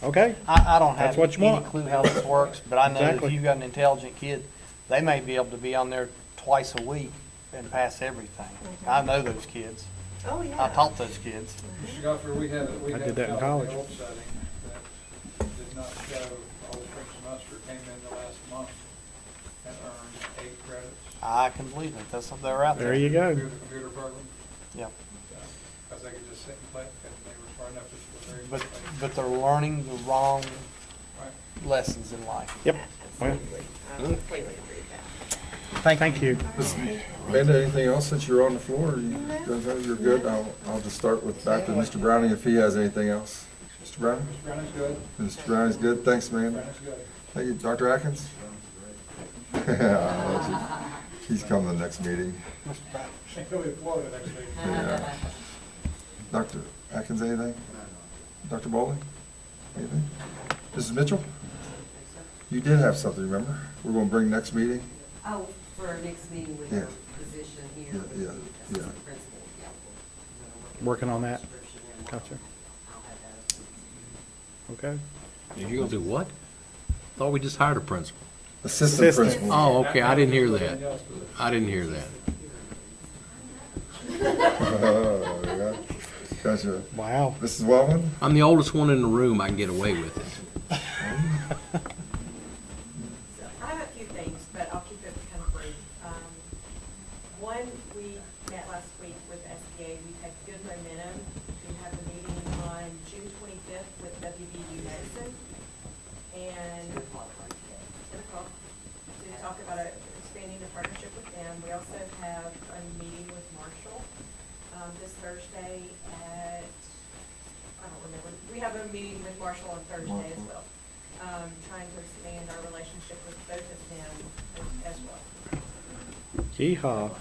okay, I don't That's have what you any want. clue how this works, but I know Exactly. if you've got an intelligent kid, they may be able to be on there twice a week and pass everything. I know those kids. Oh, yeah. I taught those kids. Mr. Godfrey, we had I did that in college. the old setting that did not show the whole spring semester, came in the last month and earned 8 credits I can believe it. That's what they're out there. there you go. through the computer program. Yep. Because they could just sit and play, and they were smart enough to do But, very good. but they're learning the wrong Right. lessons in life. Yep. Absolutely. I completely agree with that. Thank you. Amanda, anything else since you're on the floor? You're good? I'll just start with back to Mr. Browning if he has anything else. Mr. Browning? Mr. Browning's good. Mr. Browning's good. Thanks, Amanda. Browning's good. Thank you. Dr. Atkins? He's coming to the next meeting. He'll be in Florida next week. Yeah. Dr. Atkins, anything? Dr. Bowling? Anything? Mrs. Mitchell? You did have something, remember? We're going to bring next meeting? Oh, for our next meeting with Yeah. our position here. Yeah, with yeah, the yeah. assistant principal, yeah. Working on that. Description and Gotcha. I'll have that. Okay. You're gonna do what? Thought we just hired a principal. Assistant Assistant. principal. Oh, okay, I didn't hear that. I didn't hear that. Oh, yeah. Gotcha. Wow. Mrs. Wellman? I'm the oldest one in the room, I can get away with it. So I have a few things, but I'll keep it kind of brief. One, we met last week with SBA. We've had good momentum. We have a meeting on June 25th with WVU Medicine. And 10 o'clock to talk about expanding the partnership with them. We also have a meeting with Marshall this Thursday at, I don't remember. We have a meeting with Marshall on Thursday as well. Trying to expand our relationship with both of them as well. Yeehaw.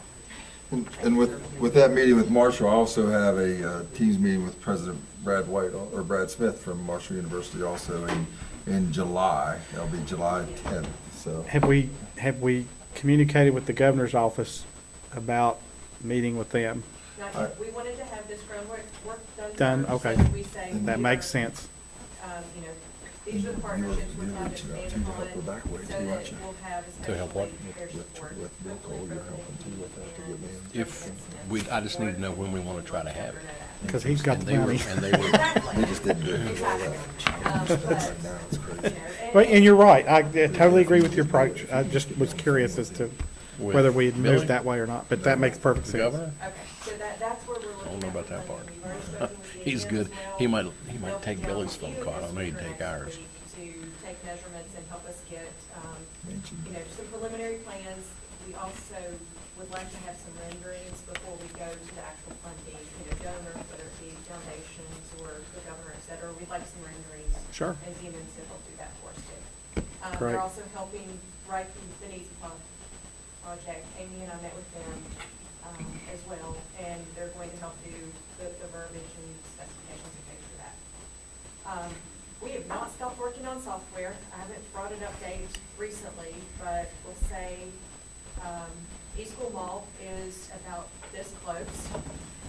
And with that meeting with Marshall, I also have a Teams meeting with President Brad White, or Brad Smith from Marshall University also in July. That'll be July 10th, so. Have we communicated with the governor's office about meeting with them? Not All yet. right. We wanted to have this groundwork Done, first, okay. so that we say That we makes are, sense. You know, these are the partnerships we're you're trying to reaching out expand to help upon, her back way so too, that aren't you? we'll have To help what? especially peer support. With Nicole, you're helping too with that to get in. If, I just need to know when we wanna try to have it. Because he's got And the they were, money. and they were, Exactly. We just didn't do it. Exactly. But, Right now, it's crazy. you know, Well, and you're right. I totally agree with your approach. I just was curious as to whether we had Billy? moved that way or not, but that makes perfect the sense. governor? Okay, so that's where we're looking I don't know at about that the part. funding. We've already spoken with the He's union good. as well. He might They'll take be Billy's down phone with call. I you don't know he'd this take next ours. week To take measurements and help us get, you know, some preliminary plans. We also would like to have some renderings before we go to the actual funding, you know, donors, whether it be foundations or the governor, et cetera. We'd like some renderings. Sure. And Siemens to help do that for us too. Great. They're also helping write the needs project. Amy and I met with them as well, and they're going to help do the verbiage and specifications and things for that. We have not stopped working on software. I haven't brought an update recently, but we'll say eSchool Mall is about this close.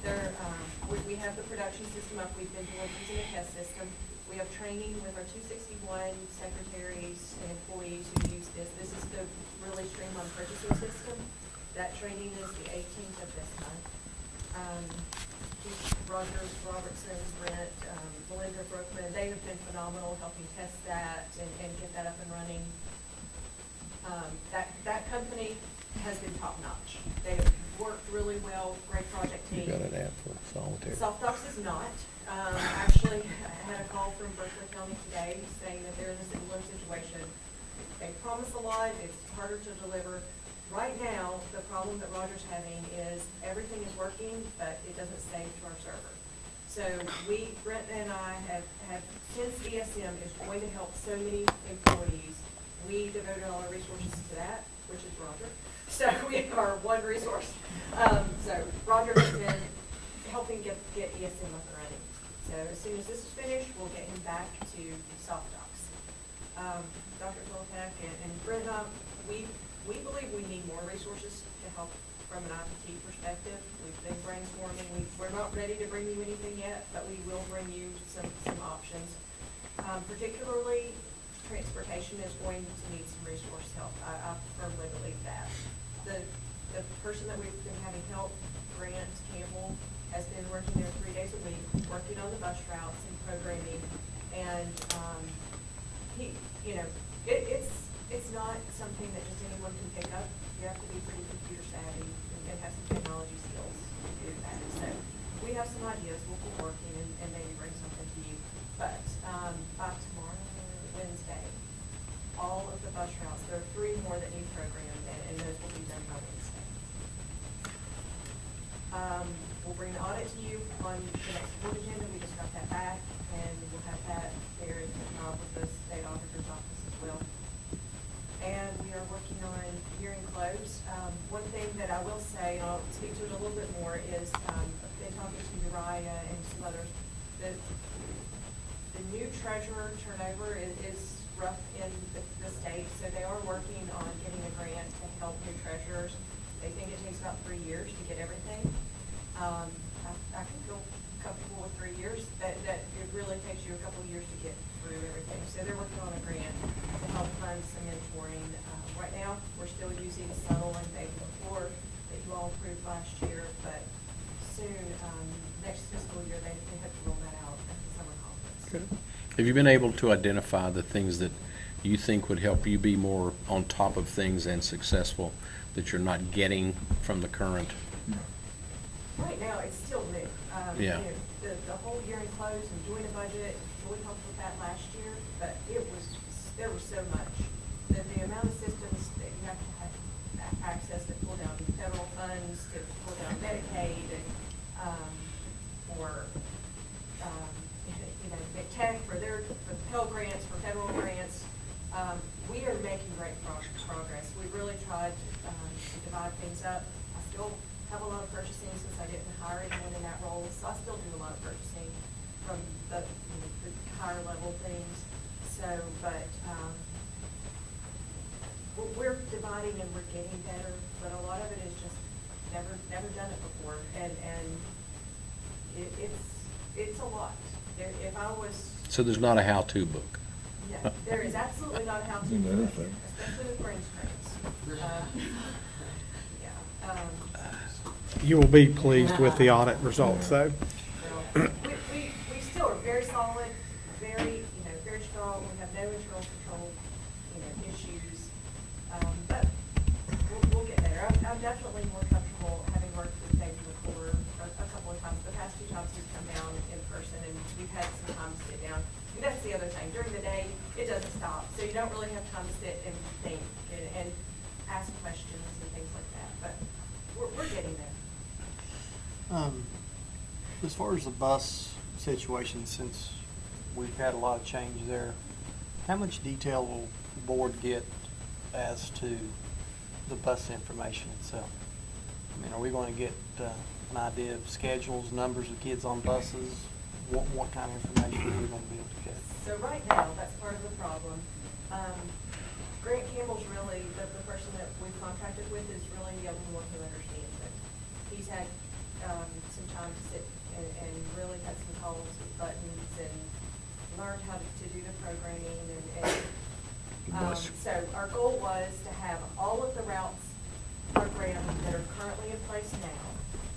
We have the production system up, we've been using a test system. We have training with our 261 secretaries and employees who use this. This is the really streamlined purchasing system. That training is the 18th of this month. Roger Robertson, Brent, Belinda Brookman, they have been phenomenal helping test that and get that up and running. That company has been top notch. They've worked really well, great project You team. got an app for solitaire. Soft Docs is not. Actually, I had a call from Berkeley County today saying that they're in a similar situation. They promise a lot, it's harder to deliver. Right now, the problem that Roger's having is everything is working, but it doesn't save to our server. So Brent and I have, since ESM is going to help so many employees, we devoted all our resources to that, which is Roger. So we are one resource. So Roger has been helping get ESM up and running. So as soon as this is finished, we'll get him back to Soft Docs. Dr. Zoltak and Brent, we believe we need more resources to help from an IPT perspective. We've been brainstorming. We're not ready to bring you anything yet, but we will bring you some options. Particularly, transportation is going to need some resource help. I firmly believe that. The person that we've been having help, Grant Campbell, has been working there 3 days a week, working on the bus routes and programming. And it's not something that just anyone can pick up. You have to be pretty computer savvy and have some technology skills to do that. So we have some ideas. We'll be working and maybe bring something to you. But by tomorrow, Wednesday, all of the bus routes, there are 3 more that need programmed, and those will be done by Wednesday. We'll bring the audit to you on the next board agenda. We just got that back, and we'll have that there in with the state auditor's office as well. And we are working on year-end close. One thing that I will say, and I'll speak to it a little bit more, is I've been talking to Uriah and some others. The new treasurer turnover is rough in the state, so they are working on getting a grant to help new treasurers. They think it takes about 3 years to get everything. I can feel comfortable with 3 years. That it really takes you a couple of years to get through everything. So they're working on a grant to help fund some mentoring. Right now, we're still using Subtle and Baby Before that you all approved last year, but soon, next fiscal year, they have to roll that out at the summer conference. Have you been able to identify the things that you think would help you be more on top of things and successful that you're not getting from the current? Right now, it's still new. Yeah. The whole year in close and doing a budget, we helped with that last year, but there was so much. The amount of systems that you have to have access to pull down federal funds, to pull down Medicaid, and for Big Tech, for Pell Grants, for federal grants. We are making great progress. We really tried to divide things up. I still have a lot of purchasing since I didn't hire anyone in that role, so I still do a lot of purchasing from the higher level things. So, but we're dividing and we're getting better, but a lot of it is just never done it before, and it's a lot. If I was So there's not a how-to book? no, there is absolutely not a how-to In book, anything. especially with brain strains. Yeah. You will be pleased with the audit results, though. We still are very solid, very strong. We have no internal control, issues. But we'll get there. I'm definitely more comfortable having worked with David McClure a couple of times. The past 2 times he's come down in person, and we've had some time to sit down. And that's the other thing. During the day, it doesn't stop, so you don't really have time to sit and think and ask questions and things like that. But we're getting there. As far as the bus situation, since we've had a lot of change there, how much detail will the board get as to the bus information itself? I mean, are we going to get an idea of schedules, numbers of kids on buses? What kind of information are we going to be able to get? So right now, that's part of the problem. Grant Campbell's really, the person that we've contracted with is really the only one who understands it. He's had some time to sit and really cut some calls with buttons and learned how to do the programming so our goal was to have all of the routes programmed that are currently in place now.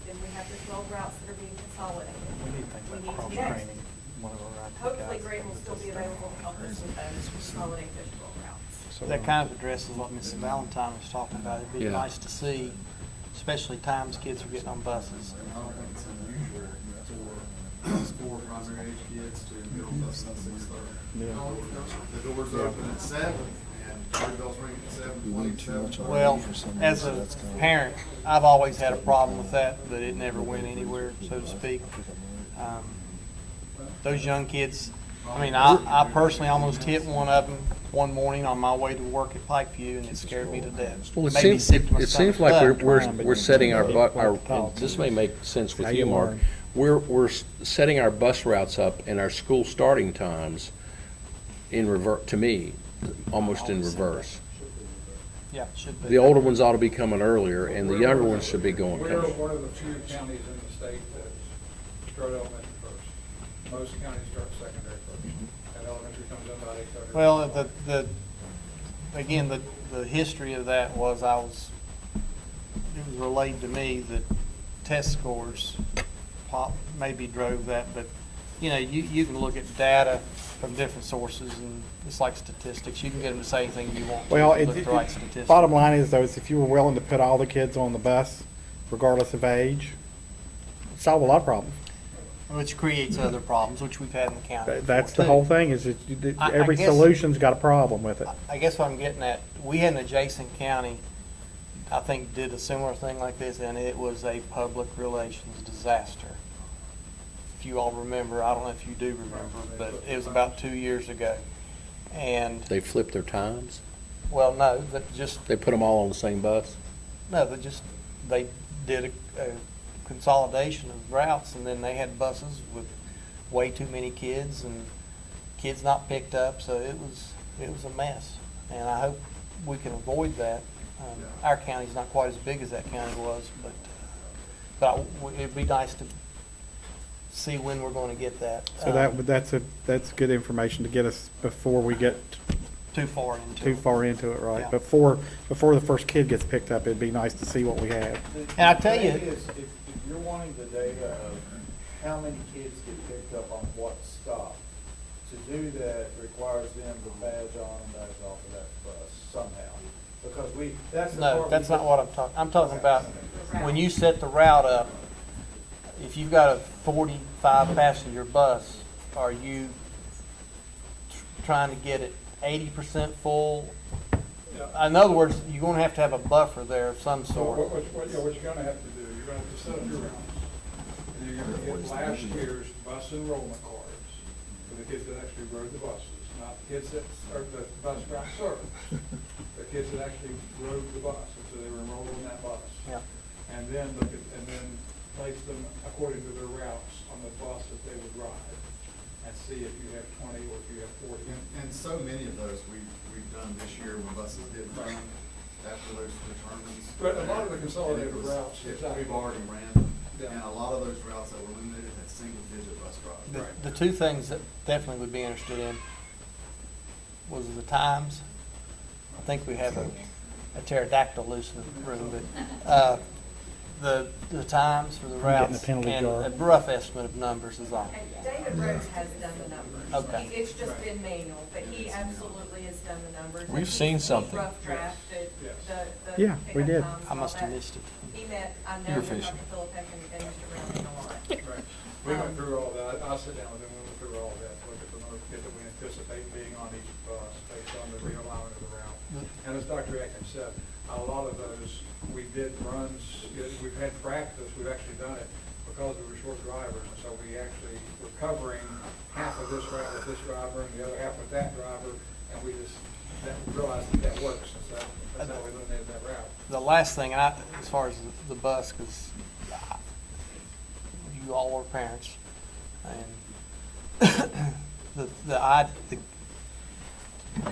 Then we have the 12 routes that are being consolidated. We need to think about We need to cross-training. one of our IT Hopefully guys. Greg will still be available to help us with those, consolidate those 12 routes. That kind of addresses what Mrs. Valentine was talking about. It'd be Yeah. nice to see, especially times kids are getting on buses. And I don't think it's unusual for primary age kids to get on buses at 6:30. The doors open at 7 and church bells ring at 7:20, 7:20. Well, as a parent, I've always had a problem with that, but it never went anywhere, so to speak. Those young kids, I mean, I personally almost hit one of them one morning on my way to work at Pikeview, and it scared me to death. Well, it Made me seems, sick to my it seems stomach. like But we're setting our, and this may make sense with you, Mark. We're setting our bus routes up and our school starting times in revert, to me, almost in reverse. Yeah, should be. The older ones ought to be coming earlier, and the younger ones should be going. We're one of the few counties in the state that start elementary first. Most counties start secondary first, and elementary comes in about 8:30. Well, again, the history of that was it was relayed to me that test scores maybe drove that, but, you can look at data from different sources, and it's like statistics. You can get them to say anything you want. Well, Look at the right statistics. bottom line is though, is if you were willing to put all the kids on the bus, regardless of age, solve a lot of problems. Which creates other problems, which we've had in the county. That's before, the too. whole thing, is that I every guess- solution's got a problem with it. I guess what I'm getting at, we had an adjacent county, I think, did a similar thing like this, and it was a public relations disaster. If you all remember, I don't know if you do remember, but it was about 2 years ago. And, They flip their times? well, no, They put them all on the same bus? they did a consolidation of routes, and then they had buses with way too many kids, and kids not picked up, so it was a mess. And I hope we can avoid that. Our county's not quite as big as that county was, but it'd be nice to see when we're going to get that. So that's good information to get us before we get Too far into too it. far into it, right? Yeah. Before the first kid gets picked up, it'd be nice to see what we have. And I tell you, The thing is, if you're wanting the data of how many kids get picked up on what stop, to do that requires them to badge on and badge off of that bus somehow. Because that's the part. no, that's not what I'm talking, I'm talking about when you set the route up, if you've got a 45 passenger bus, are you trying to get it 80% full? In other words, you're going to have a buffer there of some So sort. what you're gonna have to do, you're gonna have to set up your routes. And you're gonna get last year's bus enrollment cards for the kids that actually rode the buses, not the kids that, or the bus route service. The kids that actually rode the bus, and so they were enrolled in that bus. Yeah. And then place them according to their routes on the bus that they would ride, and see if you have 20 or if you have 40. And so many of those we've done this year when buses didn't run after those determines. But a lot of the consolidated And it was- routes, exactly. We've already ran them, Yeah. and a lot of those routes that were eliminated had single-digit bus drivers. The two things that definitely would be interested in was the times. I think we have a pterodactyl loose in the room, but the times for the Getting routes the penalty and jar. a rough estimate of numbers is all. And David Rhodes has done the numbers. Okay. It's just been manual, but he absolutely has done the numbers. We've And seen he's something. rough drafted Yes. the Yeah, we pickup did. times I and all must have that. missed it. He met, I know, You're with fishing. Dr. Philippek and Mr. Brown a lot. Right. We went through all that. I'll sit down with them, we went through all that, look at the number of kids that we anticipate being on each bus based on the realignment of the route. And as Dr. Atkins said, a lot of those, we did runs, we've had practice, we've actually done it because we were short drivers. And so we actually were covering half of this route with this driver and the other half with that driver. And we just realized that works. And so that's how we eliminated that route. The last thing, as far as the bus, because you all are parents, and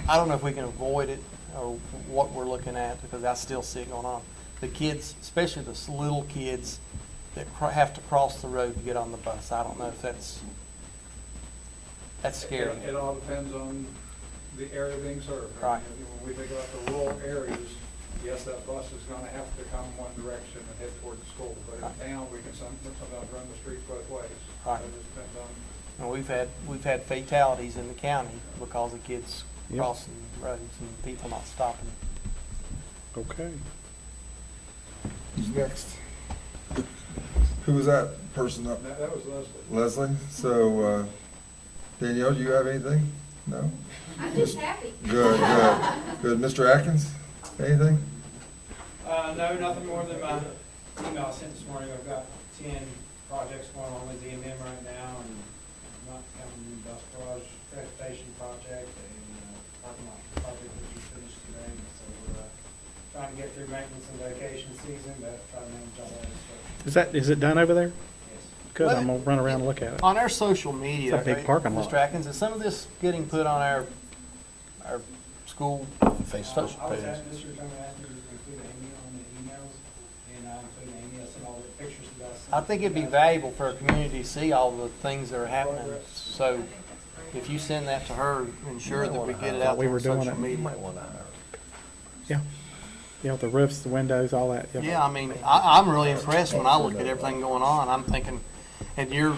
I don't know if we can avoid it or what we're looking at, because I still see it going on. The kids, especially the little kids have to cross the road to get on the bus. I don't know if that's scary. It all depends on the area being served. Right. When we think about the rural areas, yes, that bus is gonna have to come one direction and head toward the school. But in town, we can sometimes run the streets both ways. Right. It just depends on. And we've had fatalities in the county because of kids Yep. crossing roads and people not stopping. Okay. Who's next? Who was that person up? That was Leslie. Leslie? So, Danielle, do you have anything? No? I'm just happy. Good, good. Good. Mr. Atkins, anything? No, nothing more than my email I sent this morning. I've got 10 projects going on with DMM right now, and not counting the bus garage transportation project, a parking lot project that we finished today. So we're trying to get through maintenance and vacation season, but try to manage all that stuff. Is it done over there? Yes. Good, I'm gonna run around and look at it. On our social media, It's a big parking lot. Mr. Atkins, is some of this getting put on our school social I was pages? asking, Mr. Chairman asked me to include Amy on the emails, and I included Amy. I sent all the pictures that I sent. I think it'd be valuable for our community to see all the things that are happening. So if you send that to her, ensure that we get it out We there were on doing social it. media. Yeah. Yeah, the roofs, the windows, all that. Yeah, I mean, I'm really impressed when I look at everything going on. I'm thinking, and your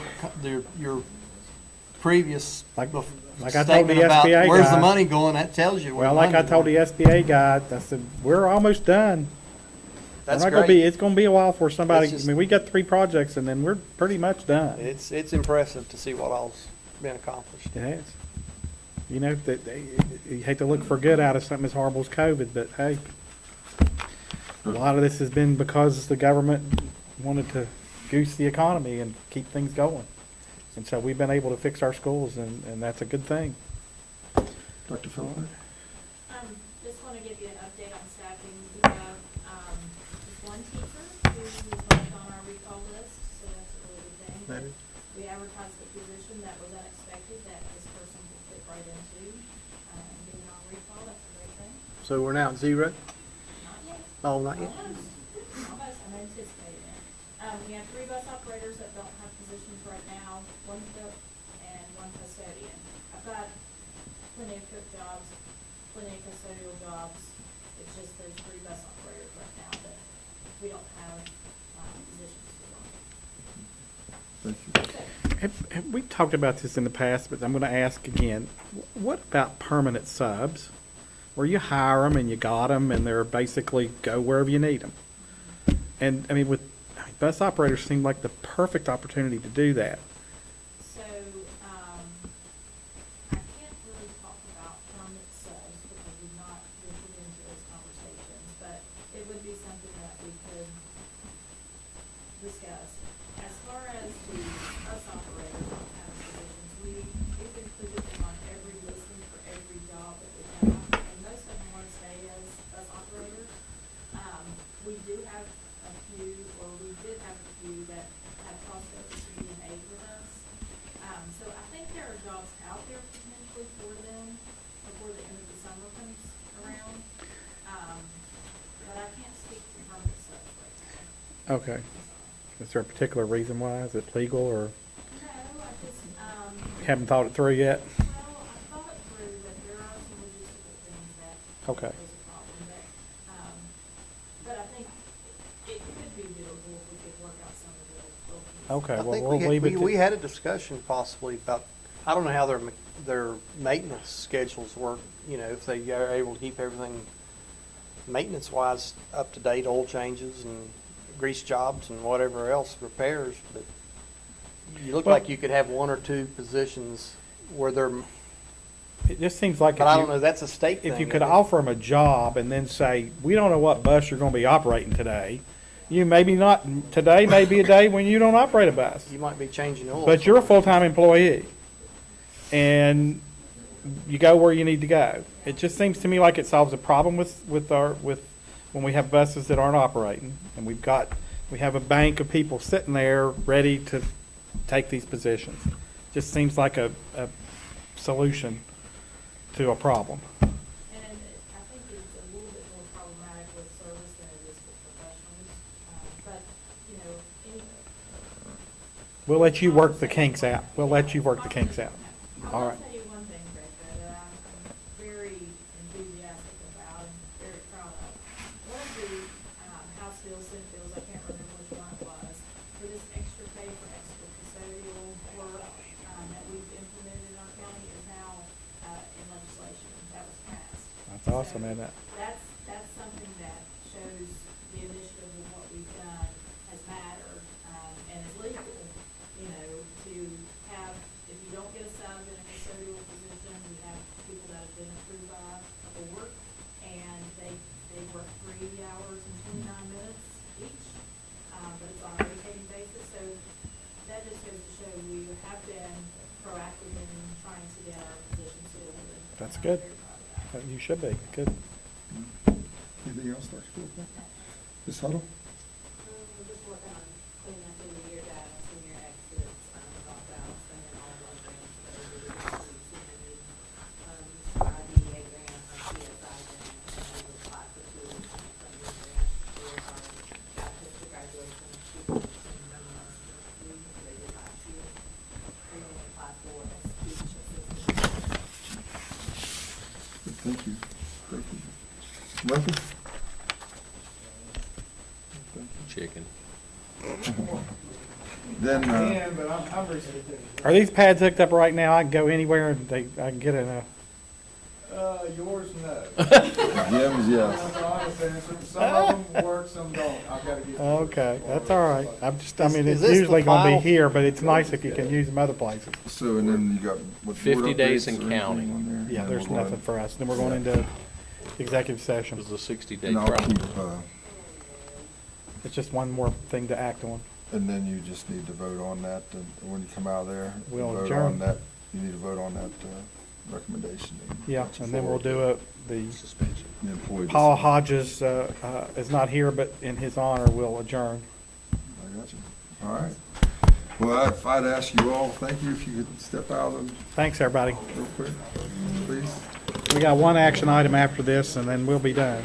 previous Like I told the statement about SBA where's the guy. money going, that tells you where Well, the like I money's told the going. SBA guy, I said, we're almost done. That's We're not gonna be, great. it's gonna be a while for somebody, It's just- I mean, we got 3 projects and then we're pretty much done. It's impressive to see what all's been accomplished. It has. You know, you hate to look for good out of something as horrible as COVID, but hey, a lot of this has been because the government wanted to goose the economy and keep things going. And so we've been able to fix our schools and that's a good thing. Dr. Phillips? Just want to give you an update on staffing. We have, just one teacher who is left on our recall list, so that's a really good thing. We advertised the position that was unexpected, that this person will fit right into, being on recall, that's a great thing. So we're now at 0? Not yet. Oh, not yet? Almost, I'm anticipating it. We have 3 bus operators that don't have positions right now, 1 cook and 1 custodian. I've got plenty of cook jobs, plenty of custodial jobs. It's just those 3 bus operators right now that we don't have, positions for. Thank you. Have we talked about this in the past, but I'm gonna ask again. What about permanent subs? Where you hire them and you got them and they're basically go wherever you need them? And, I mean, bus operators seem like the perfect opportunity to do that. So, I can't really talk about permanent subs because we've not entered into those conversations, but it would be something that we could discuss. As far as the bus operators on have positions, we've included them on every listing for every job that we have, and most of them want to stay as bus operators. We do have a few, or we did have a few that have crossed over to be an aide with us. So I think there are jobs out there potentially for them before the end of the summer comes around. But I can't speak to permanent stuff right now. Okay. Is there a particular reason why? Is it legal or No, I just, haven't thought it through yet? well, I thought it through, but there are some logistical things that Okay. is a problem, but I think it could be doable if we could work out some of the bookings. Okay, I well, think we'll leave it we to, had a discussion possibly about, I don't know how their maintenance schedules work, you know, if they are able to keep everything maintenance-wise up to date, oil changes and grease jobs and whatever else, repairs, but you look Well- like you could have 1 or 2 positions where they're, it just seems like but I if don't know, you, that's a state thing. if you could isn't it? offer them a job and then say, we don't know what bus you're gonna be operating today. You maybe not, today may be a day when you don't operate a bus. You might be changing oil. But you're a somewhere. full-time employee, and you go where you need to go. It just seems to me like it solves a problem with when we have buses that aren't operating, and we have a bank of people sitting there ready to take these positions. Just seems like a solution to a problem. And I think it's a little bit more problematic with service than it is with professionals. But, you know, We'll let you work the kinks out. We'll let you work the kinks out. All right. I'll tell you one thing, Greg, that I'm very enthusiastic about and very proud of. One of the House bills, Senate bills, I can't remember which one it was, for this extra pay for extra custodial work that we've implemented in our county is now in legislation. That was passed. That's awesome, So isn't it? That's something that shows the initiative of what we've done has mattered and is legal, you know, to have, if you don't get assigned in a custodial position, we have people that have been approved by the board, and they work 3 hours and 29 minutes each, but it's on a rotating basis, so that just goes to show we have been proactive in trying to get our positions filled. and That's I'm good. very proud of that. You should be. Good. Anything else, Dr. Phil? Ms. Huddle? We're just working on cleaning up in the year data, senior exits, dropouts, and then all of our grants that are really submitted. IDEA grant, our CSI grant, and we will apply for 2 of the funding grants for our baptism graduation students in they did last year. We will apply for a speech assistant. Thank you. Thank you. Murphy? Chicken. Then, Yeah, but I'm receptive. Are these pads hooked up right now? I can go anywhere and I can get in a. Yours, no. Jim's, yes. Honest answer. Some of them work, some don't. I've got to get. Okay, that's all right. I Is mean, this it's the usually gonna be final- here, but it's nice if you can use them other places. So, and then you got what? 50 board days updates and or anything counting. on there? Yeah, And there's we'll go nothing ahead- for us. Then we're going into executive session. It was a 60-day And I'll trial. keep, It's just one more thing to act on. and then you just need to vote on that, and when you come out of there. We'll vote adjourn. on that. You need to vote on that, recommendation. Yeah, put you and then we'll forward. do it. The Suspension. The employee Paul decision. Hodges is not here, but in his honor, we'll adjourn. I got you. All right. Well, if I'd ask you all, thank you, if you could step out and Thanks, everybody. real quick, please. We got one action item after this, and then we'll be done.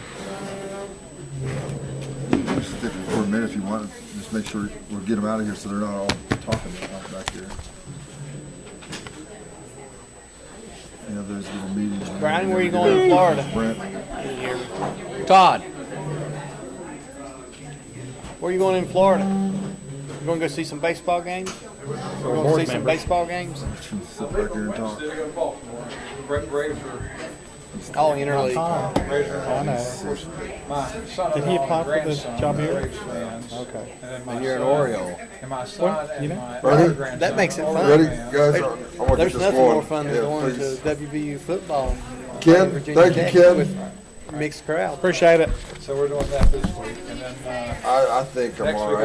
Just stick for a minute if you want, just make sure we'll get them out of here so they're not all talking out back here. You know, those little meetings. Brian, where you going in Florida? Brent, Todd, Where you going in Florida? You gonna go see some baseball games? You gonna board see some members. baseball games? sit back here and talk. Oh, interleague. I know. Did he apply for the job here? Okay. And you're an Oriole. And my Well, son you and know. my Ready? other grandson. That makes it fun. Ready, guys? I want to get There's this nothing going. more fun than Yeah, going please. to WVU football. Ken, Virginia thank you, Tech Ken. With mixed crowd. Appreciate it. So we're doing that this week, and then, I think I'm Next all week right.